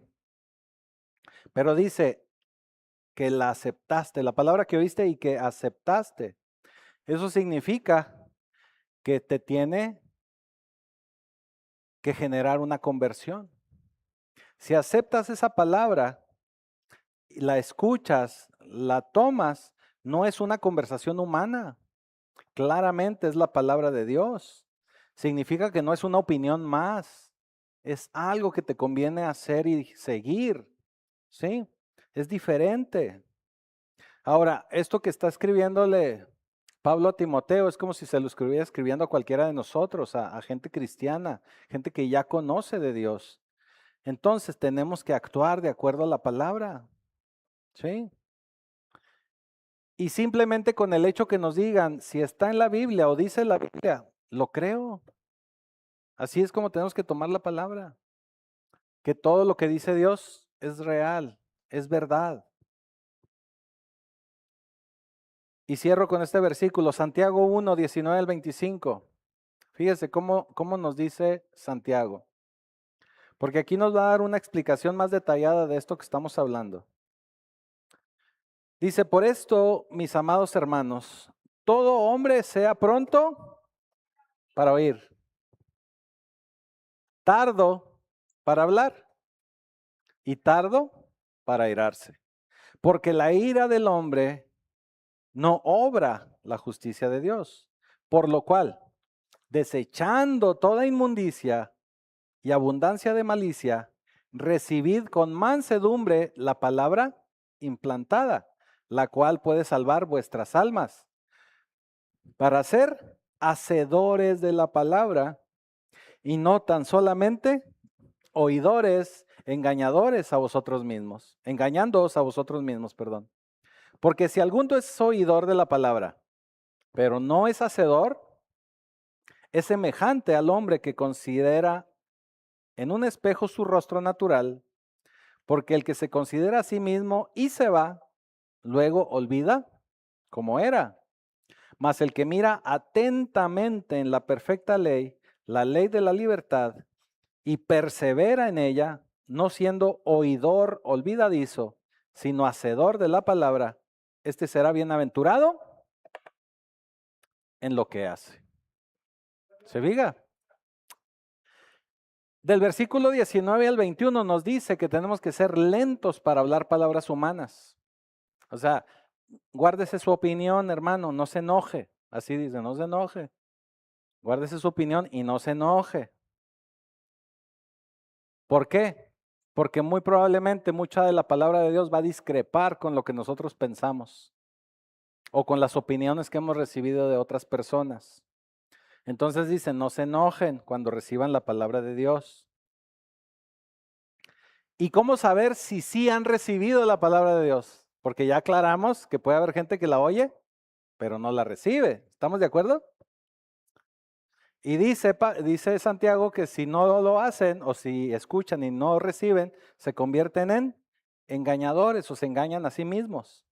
pero dice que la aceptaste, la palabra que oíste y que aceptaste. Eso significa que te tiene que generar una conversión. Si aceptas esa palabra, la escuchas, la tomas, no es una conversación humana. Claramente es la palabra de Dios. Significa que no es una opinión más. Es algo que te conviene hacer y seguir. ¿Sí? Es diferente. Ahora, esto que está escribiéndole Pablo a Timoteo es como si se lo estuviera escribiendo a cualquiera de nosotros, a gente cristiana, gente que ya conoce de Dios. Entonces tenemos que actuar de acuerdo a la palabra. ¿Sí? Y simplemente con el hecho que nos digan si está en la Biblia o dice la Biblia, lo creo. Así es como tenemos que tomar la palabra. Que todo lo que dice Dios es real, es verdad. Y cierro con este versículo, Santiago 1, 19 al 25. Fíjese cómo nos dice Santiago. Porque aquí nos va a dar una explicación más detallada de esto que estamos hablando. Dice, por esto, mis amados hermanos, todo hombre sea pronto para oír, tardo para hablar y tardo para airarse. Porque la ira del hombre no obra la justicia de Dios. Por lo cual, desechando toda inmundicia y abundancia de malicia, recibid con mansedumbre la palabra implantada, la cual puede salvar vuestras almas, para ser hacedores de la palabra y no tan solamente oidores, engañadores a vosotros mismos, engañándoos a vosotros mismos, perdón. Porque si alguno es oidor de la palabra pero no es hacedor, es semejante al hombre que considera en un espejo su rostro natural, porque el que se considera a sí mismo y se va, luego olvida cómo era. Mas el que mira atentamente en la perfecta ley, la ley de la libertad, y persevera en ella, no siendo oidor olvidadizo, sino hacedor de la palabra, este será bienaventurado en lo que hace. ¿Se diga? Del versículo 19 al 21 nos dice que tenemos que ser lentos para hablar palabras humanas. O sea, guárdese su opinión, hermano, no se enoje. Así dice, no se enoje. Guárdese su opinión y no se enoje. ¿Por qué? Porque muy probablemente mucha de la palabra de Dios va a discrepar con lo que nosotros pensamos o con las opiniones que hemos recibido de otras personas. Entonces dice, no se enojen cuando reciban la palabra de Dios. ¿Y cómo saber si sí han recibido la palabra de Dios? Porque ya aclaramos que puede haber gente que la oye, pero no la recibe. ¿Estamos de acuerdo? Y dice Santiago que si no lo hacen o si escuchan y no reciben, se convierten en engañadores o se engañan a sí mismos.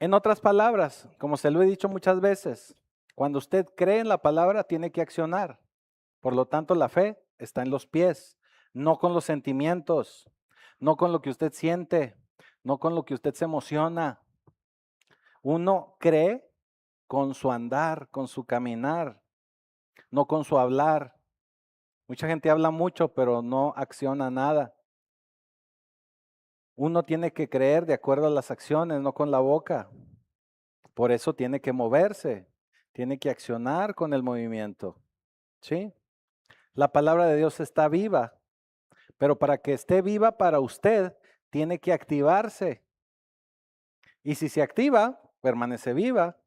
En otras palabras, como se lo he dicho muchas veces, cuando usted cree en la palabra tiene que accionar. Por lo tanto, la fe está en los pies, no con los sentimientos, no con lo que usted siente, no con lo que usted se emociona. Uno cree con su andar, con su caminar, no con su hablar. Mucha gente habla mucho, pero no acciona nada. Uno tiene que creer de acuerdo a las acciones, no con la boca. Por eso tiene que moverse, tiene que accionar con el movimiento. ¿Sí? La palabra de Dios está viva, pero para que esté viva para usted, tiene que activarse. Y si se activa, permanece viva,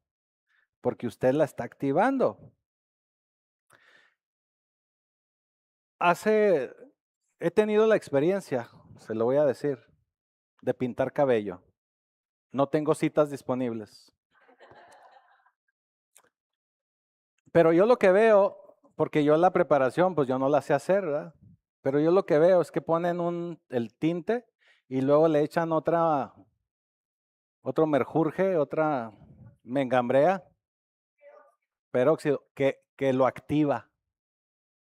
porque usted la está activando. He tenido la experiencia, se lo voy a decir, de pintar cabello. No tengo citas disponibles. Pero yo lo que veo, porque yo la preparación, pues yo no la sé hacer, ¿verdad? Pero yo lo que veo es que ponen el tinte y luego le echan otro merjurje, otra mengambrea, peróxido, que lo activa,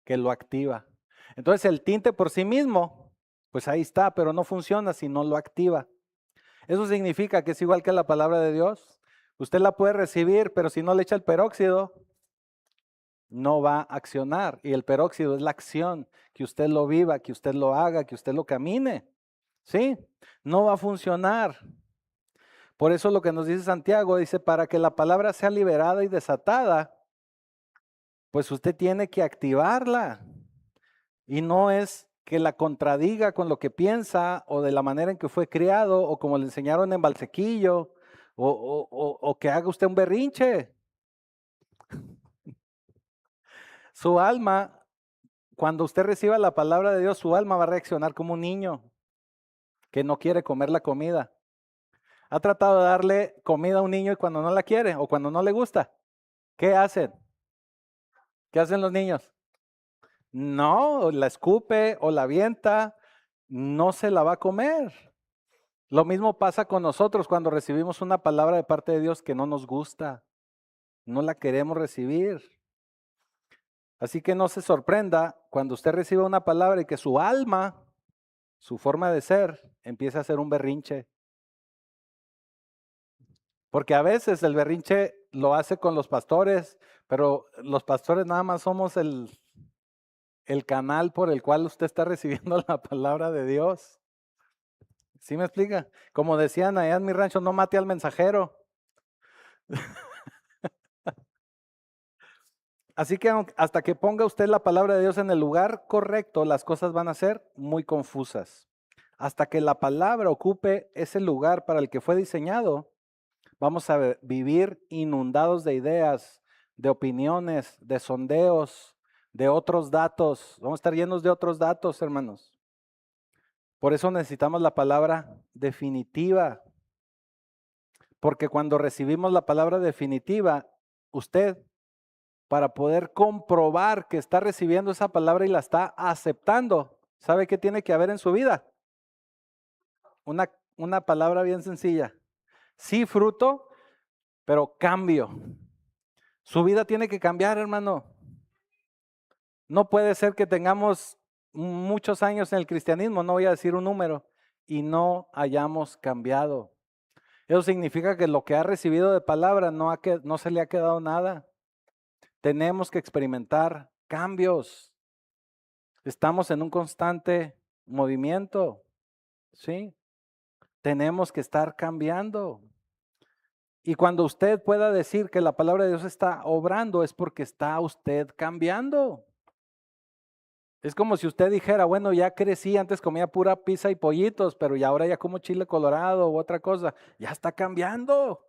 que lo activa. Entonces el tinte por sí mismo, pues ahí está, pero no funciona si no lo activa. Eso significa que es igual que la palabra de Dios. Usted la puede recibir, pero si no le echa el peróxido, no va a accionar. Y el peróxido es la acción, que usted lo viva, que usted lo haga, que usted lo camine. ¿Sí? No va a funcionar. Por eso lo que nos dice Santiago, dice, para que la palabra sea liberada y desatada, pues usted tiene que activarla. Y no es que la contradiga con lo que piensa o de la manera en que fue criado o como le enseñaron en Valsequillo o que haga usted un berrinche. Su alma, cuando usted reciba la palabra de Dios, su alma va a reaccionar como un niño que no quiere comer la comida. ¿Ha tratado de darle comida a un niño y cuando no la quiere o cuando no le gusta? ¿Qué hacen? ¿Qué hacen los niños? No, la escupe o la avienta, no se la va a comer. Lo mismo pasa con nosotros cuando recibimos una palabra de parte de Dios que no nos gusta, no la queremos recibir. Así que no se sorprenda cuando usted reciba una palabra y que su alma, su forma de ser, empiece a hacer un berrinche. Porque a veces el berrinche lo hace con los pastores, pero los pastores nada más somos el canal por el cual usted está recibiendo la palabra de Dios. ¿Sí me explica? Como decían allá en mi rancho, no mate al mensajero. Así que hasta que ponga usted la palabra de Dios en el lugar correcto, las cosas van a ser muy confusas. Hasta que la palabra ocupe ese lugar para el que fue diseñado, vamos a vivir inundados de ideas, de opiniones, de sondeos, de otros datos. Vamos a estar llenos de otros datos, hermanos. Por eso necesitamos la palabra definitiva. Porque cuando recibimos la palabra definitiva, usted, para poder comprobar que está recibiendo esa palabra y la está aceptando, ¿sabe qué tiene que haber en su vida? Una palabra bien sencilla. Sí, fruto, pero cambio. Su vida tiene que cambiar, hermano. No puede ser que tengamos muchos años en el cristianismo, no voy a decir un número, y no hayamos cambiado. Eso significa que lo que ha recibido de palabra no se le ha quedado nada. Tenemos que experimentar cambios. Estamos en un constante movimiento, ¿sí? Tenemos que estar cambiando. Y cuando usted pueda decir que la palabra de Dios está obrando, es porque está usted cambiando. Es como si usted dijera, bueno, ya crecí, antes comía pura pizza y pollitos, pero ya ahora ya como chile colorado u otra cosa. Ya está cambiando.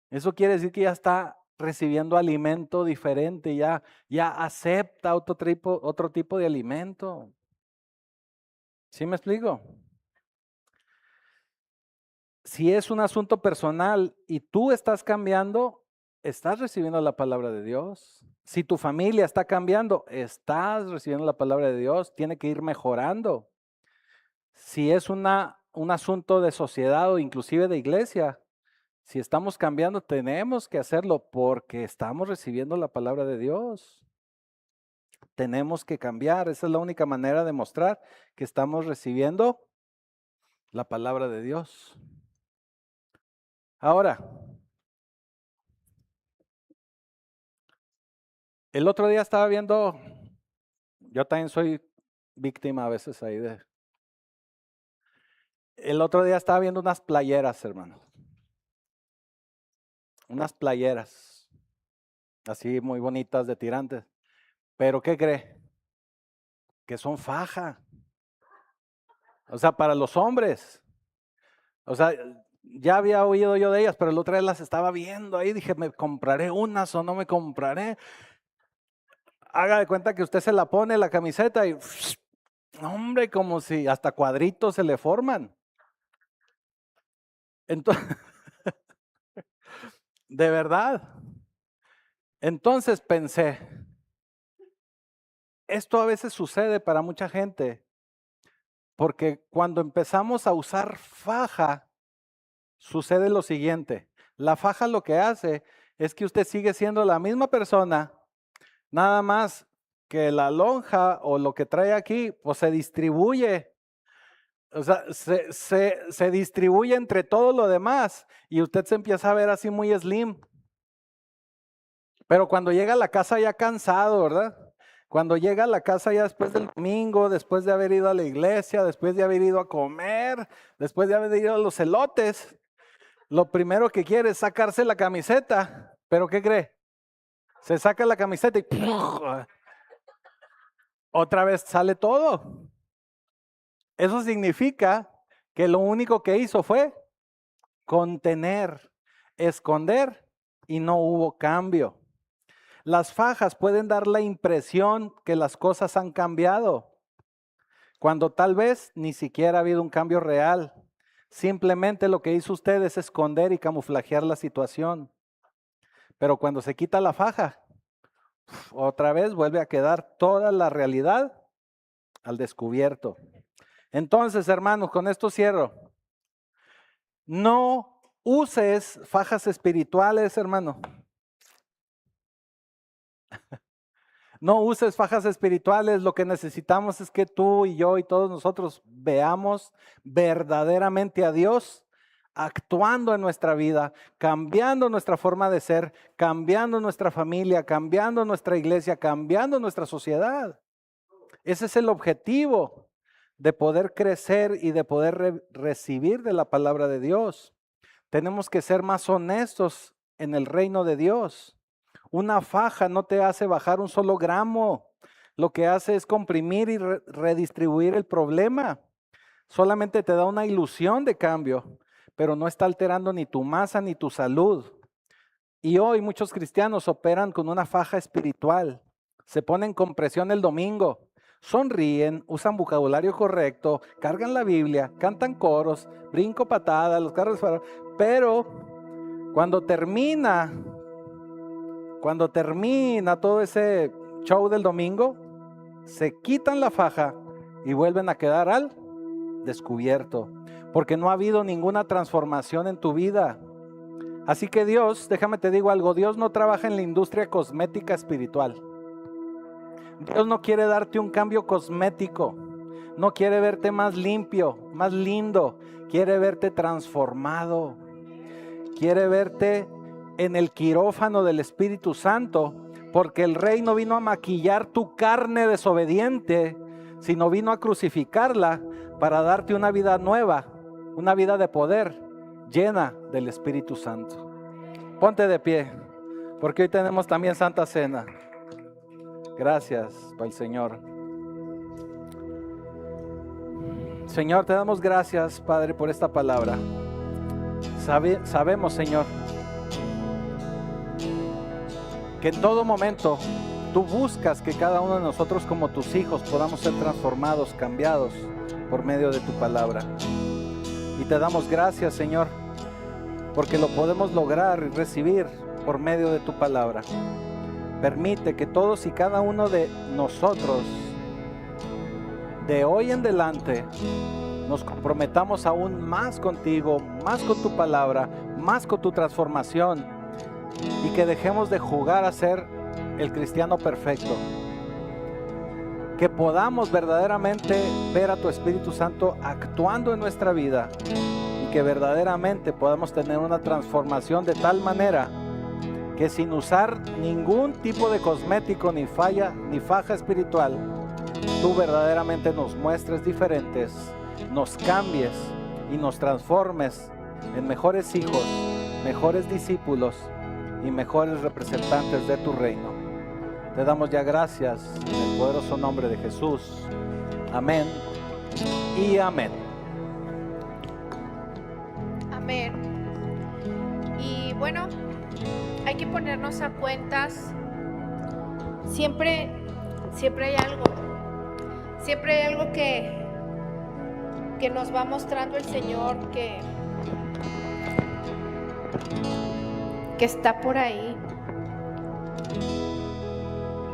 Eso quiere decir que ya está recibiendo alimento diferente, ya acepta otro tipo de alimento. ¿Sí me explico? Si es un asunto personal y tú estás cambiando, estás recibiendo la palabra de Dios. Si tu familia está cambiando, estás recibiendo la palabra de Dios. Tiene que ir mejorando. Si es un asunto de sociedad o inclusive de iglesia, si estamos cambiando, tenemos que hacerlo porque estamos recibiendo la palabra de Dios. Tenemos que cambiar. Esa es la única manera de mostrar que estamos recibiendo la palabra de Dios. Ahora, el otro día estaba viendo, yo también soy víctima a veces ahí el otro día estaba viendo unas playeras, hermano. Unas playeras, así muy bonitas de tirantes. Pero ¿qué cree? Que son faja. O sea, para los hombres. O sea, ya había oído yo de ellas, pero el otro día las estaba viendo ahí. Dije, ¿me compraré unas o no me compraré? Haga de cuenta que usted se la pone la camiseta y, hombre, como si hasta cuadritos se le forman. Entonces, de verdad. Entonces pensé, esto a veces sucede para mucha gente, porque cuando empezamos a usar faja, sucede lo siguiente. La faja lo que hace es que usted sigue siendo la misma persona, nada más que la lonja o lo que trae aquí, pues se distribuye. O sea, se distribuye entre todo lo demás y usted se empieza a ver así muy slim. Pero cuando llega a la casa ya cansado, ¿verdad? Cuando llega a la casa ya después del domingo, después de haber ido a la iglesia, después de haber ido a comer, después de haber ido a los elotes, lo primero que quiere es sacarse la camiseta. ¿Pero qué cree? Se saca la camiseta y otra vez sale todo. Eso significa que lo único que hizo fue contener, esconder y no hubo cambio. Las fajas pueden dar la impresión que las cosas han cambiado, cuando tal vez ni siquiera ha habido un cambio real. Simplemente lo que hizo usted es esconder y camuflajear la situación. Pero cuando se quita la faja, otra vez vuelve a quedar toda la realidad al descubierto. Entonces, hermanos, con esto cierro. No uses fajas espirituales, hermano. No uses fajas espirituales. Lo que necesitamos es que tú y yo y todos nosotros veamos verdaderamente a Dios actuando en nuestra vida, cambiando nuestra forma de ser, cambiando nuestra familia, cambiando nuestra iglesia, cambiando nuestra sociedad. Ese es el objetivo de poder crecer y de poder recibir de la palabra de Dios. Tenemos que ser más honestos en el reino de Dios. Una faja no te hace bajar un solo gramo. Lo que hace es comprimir y redistribuir el problema. Solamente te da una ilusión de cambio, pero no está alterando ni tu masa ni tu salud. Y hoy muchos cristianos operan con una faja espiritual. Se ponen con presión el domingo. sonríen, usan vocabulario correcto, cargan la Biblia, cantan coros, brinco, patada, los carros, pero cuando termina todo ese show del domingo, se quitan la faja y vuelven a quedar al descubierto, porque no ha habido ninguna transformación en tu vida. Así que Dios, déjame te digo algo, Dios no trabaja en la industria cosmética espiritual. Dios no quiere darte un cambio cosmético, no quiere verte más limpio, más lindo, quiere verte transformado, quiere verte en el quirófano del Espíritu Santo, porque el Rey no vino a maquillar tu carne desobediente, sino vino a crucificarla para darte una vida nueva, una vida de poder, llena del Espíritu Santo. Ponte de pie, porque hoy tenemos también Santa Cena. Gracias al Señor. Señor, te damos gracias, Padre, por esta palabra. Sabemos, Señor, que en todo momento tú buscas que cada uno de nosotros como tus hijos podamos ser transformados, cambiados por medio de tu palabra. Y te damos gracias, Señor, porque lo podemos lograr y recibir por medio de tu palabra. Permite que todos y cada uno de nosotros, de hoy en adelante, nos comprometamos aún más contigo, más con tu palabra, más con tu transformación, y que dejemos de jugar a ser el cristiano perfecto. Que podamos verdaderamente ver a tu Espíritu Santo actuando en nuestra vida, y que verdaderamente podamos tener una transformación de tal manera que sin usar ningún tipo de cosmético, ni faja espiritual, tú verdaderamente nos muestres diferentes, nos cambies y nos transformes en mejores hijos, mejores discípulos y mejores representantes de tu reino. Te damos ya gracias en el poderoso nombre de Jesús. Amén y amén. Amén. Y bueno, hay que ponernos a cuentas. Siempre hay algo. Siempre hay algo que nos va mostrando el Señor que está por ahí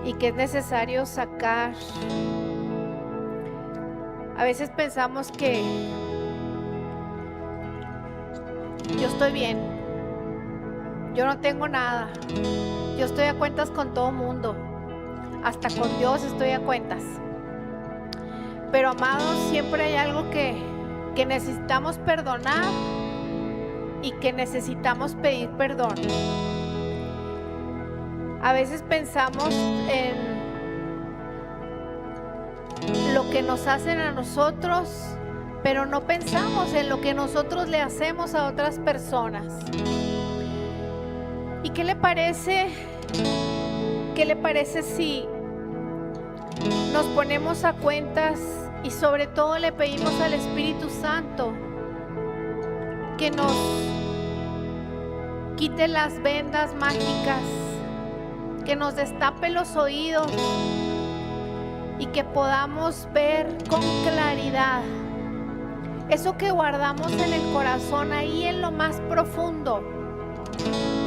y que es necesario sacar. A veces pensamos que yo estoy bien, yo no tengo nada, yo estoy a cuentas con todo mundo, hasta con Dios estoy a cuentas. Pero amados, siempre hay algo que necesitamos perdonar y que necesitamos pedir perdón. A veces pensamos en lo que nos hacen a nosotros, pero no pensamos en lo que nosotros le hacemos a otras personas. ¿Y qué le parece? ¿Qué le parece si nos ponemos a cuentas y sobre todo le pedimos al Espíritu Santo que nos quite las vendas mágicas, que nos destape los oídos y que podamos ver con claridad eso que guardamos en el corazón, ahí en lo más profundo,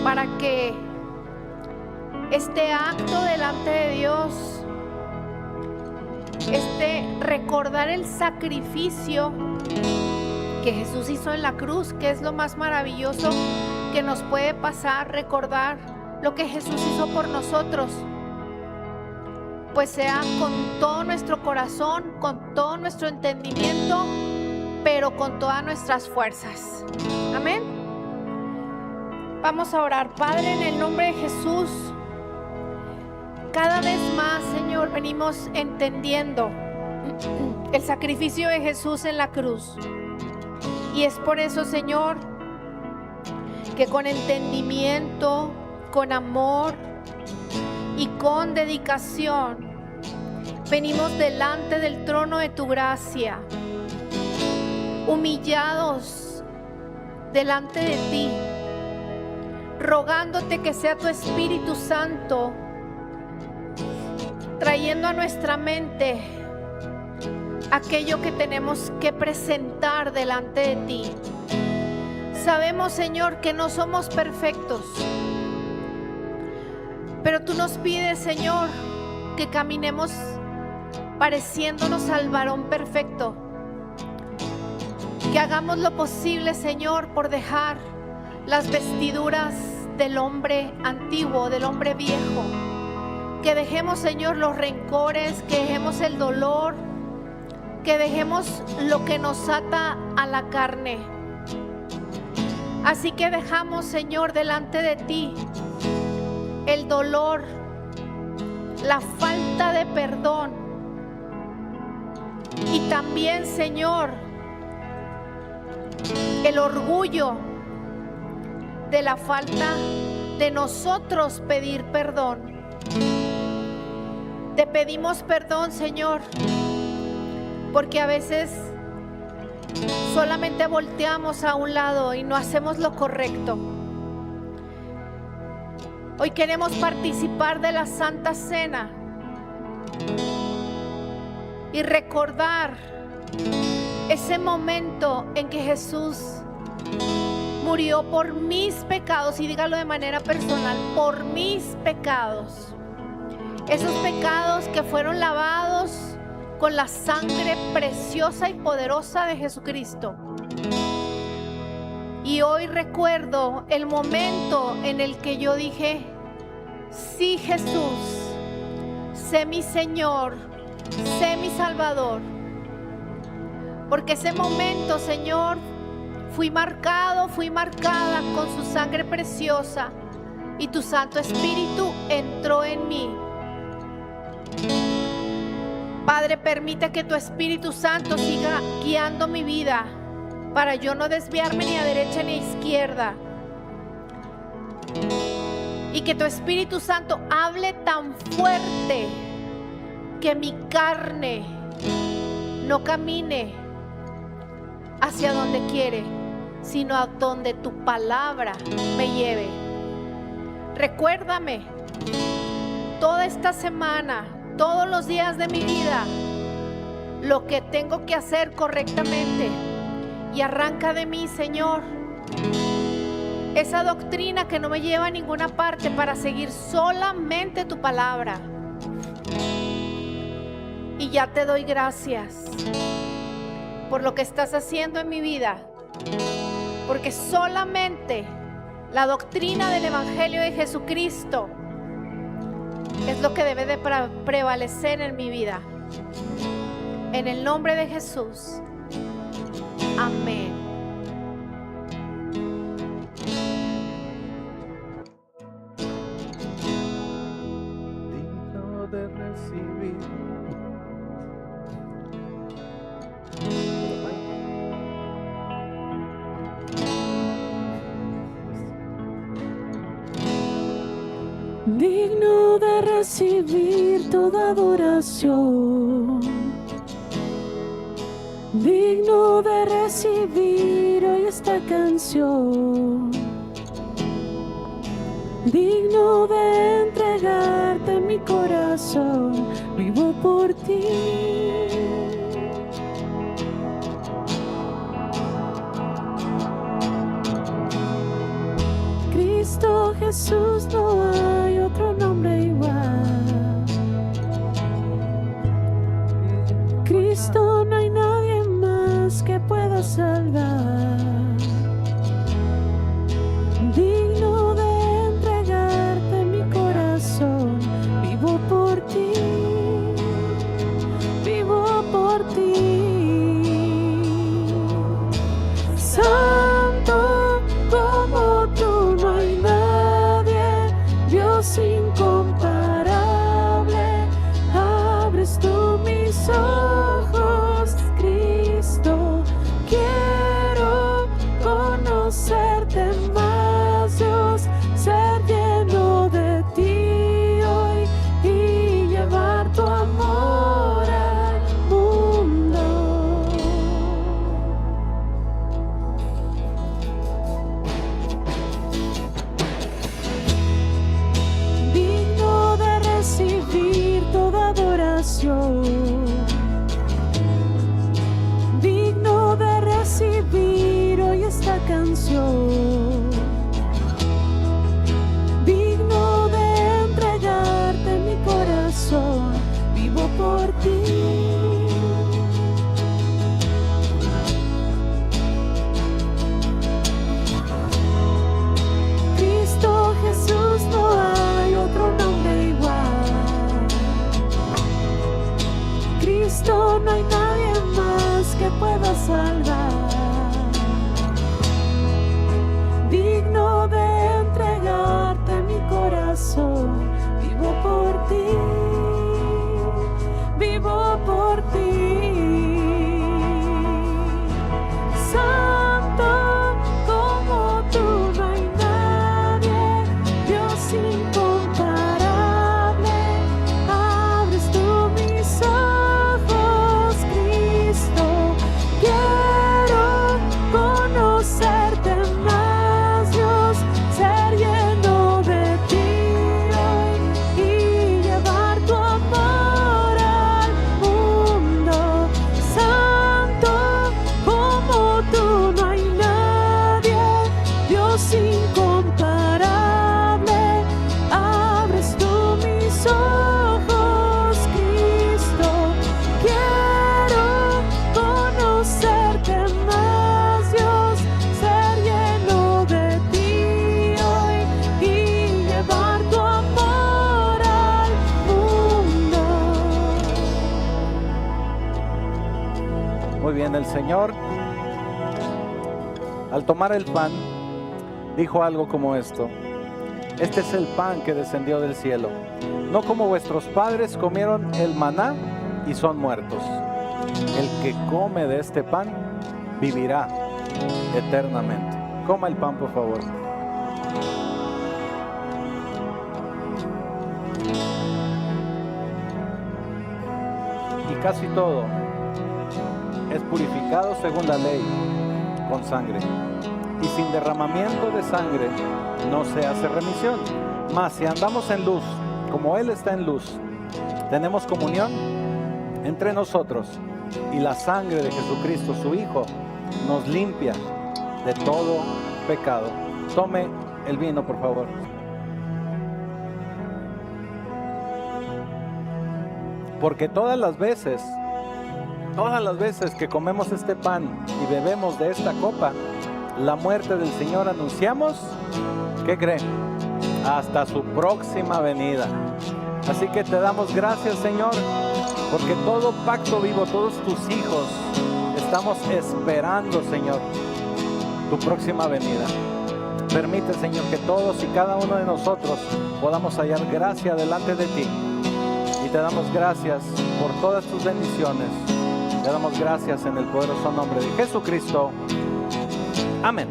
para que este acto delante de Dios, recordar el sacrificio que Jesús hizo en la cruz, que es lo más maravilloso que nos puede pasar, recordar lo que Jesús hizo por nosotros, pues sea con todo nuestro corazón, con todo nuestro entendimiento, pero con todas nuestras fuerzas. Amén. Vamos a orar. Padre, en el nombre de Jesús, cada vez más, Señor, venimos entendiendo el sacrificio de Jesús en la cruz. Y es por eso, Señor, que con entendimiento, con amor y con dedicación venimos delante del trono de tu gracia, humillados delante de ti, rogándote que sea tu Espíritu Santo trayendo a nuestra mente aquello que tenemos que presentar delante de ti. Sabemos, Señor, que no somos perfectos, pero tú nos pides, Señor, que caminemos pareciéndonos al varón perfecto, que hagamos lo posible, Señor, por dejar las vestiduras del hombre antiguo, del hombre viejo, que dejemos, Señor, los rencores, que dejemos el dolor, que dejemos lo que nos ata a la carne. Así que dejamos, Señor, delante de ti el dolor, la falta de perdón y también, Señor, el orgullo de la falta de nosotros pedir perdón. Te pedimos perdón, Señor, porque a veces solamente volteamos a un lado y no hacemos lo correcto. Hoy queremos participar de la Santa Cena y recordar ese momento en que Jesús murió por mis pecados, y dígalo de manera personal, por mis pecados. Esos pecados que fueron lavados con la sangre preciosa y poderosa de Jesucristo. Y hoy recuerdo el momento en el que yo dije: sí, Jesús, sé mi Señor, sé mi Salvador. Porque ese momento, Señor, fui marcada con su sangre preciosa y tu Santo Espíritu entró en mí. Padre, permite que tu Espíritu Santo siga guiando mi vida para yo no desviarme ni a derecha ni a izquierda. Y que tu Espíritu Santo hable tan fuerte que mi carne no camine hacia donde quiere, sino a donde tu palabra me lleve. Recuérdame toda esta semana, todos los días de mi vida, lo que tengo que hacer correctamente, y arranca de mí, Señor, esa doctrina que no me lleva a ninguna parte, para seguir solamente tu palabra. Y ya te doy gracias por lo que estás haciendo en mi vida, porque solamente la doctrina del Evangelio de Jesucristo es lo que debe de prevalecer en mi vida. En el nombre de Jesús. Amén. Digno de recibir. Digno de recibir toda adoración, digno de recibir hoy esta canción, digno de entregarte mi corazón, vivo por ti. Cristo Jesús, no hay otro nombre igual. Cristo, no hay nadie más que pueda salvar. Digno de entregarte mi corazón, vivo por ti, vivo por ti. Santo como tú, no hay nadie, Dios incomparable. Abres tú mis ojos, Cristo, quiero conocerte más, Dios, ser lleno de ti hoy y llevar tu amor al mundo. Digno de recibir toda adoración, canción, digno de entregarte mi corazón, vivo por ti. Cristo Jesús, no hay otro nombre igual. Cristo, no hay nadie más que pueda salvar. Digno de entregarte mi corazón, vivo por ti, vivo por ti. Santo como tú no hay nadie, Dios incomparable. Abres tú mis ojos, Cristo. Quiero conocerte más, Dios, ser lleno de ti hoy y llevar tu amor al mundo. Santo como tú no hay nadie, Dios incomparable. Abres tú mis ojos, Cristo. Quiero conocerte más, Dios, ser lleno de ti hoy y llevar tu amor al mundo. Muy bien, el Señor, al tomar el pan, dijo algo como esto: este es el pan que descendió del cielo, no como vuestros padres comieron el maná y son muertos. El que come de este pan vivirá eternamente. Coma el pan, por favor. Y casi todo es purificado según la ley con sangre, y sin derramamiento de sangre no se hace remisión. Mas si andamos en luz, como Él está en luz, tenemos comunión entre nosotros, y la sangre de Jesucristo, su Hijo, nos limpia de todo pecado. Tome el vino, por favor. Porque todas las veces que comemos este pan y bebemos de esta copa, la muerte del Señor anunciamos, ¿qué creen? Hasta su próxima venida. Así que te damos gracias, Señor, porque todo pacto vivo, todos tus hijos, estamos esperando, Señor, tu próxima venida. Permite, Señor, que todos y cada uno de nosotros podamos hallar gracia delante de ti. Y te damos gracias por todas tus bendiciones. Te damos gracias en el poderoso nombre de Jesucristo. Amén.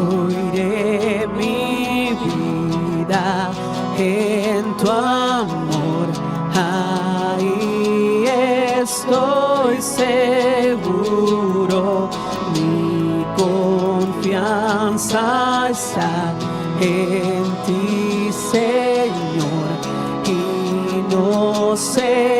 Construiré mi vida en tu amor, ahí estoy seguro. Mi confianza está en ti, Señor, y no sé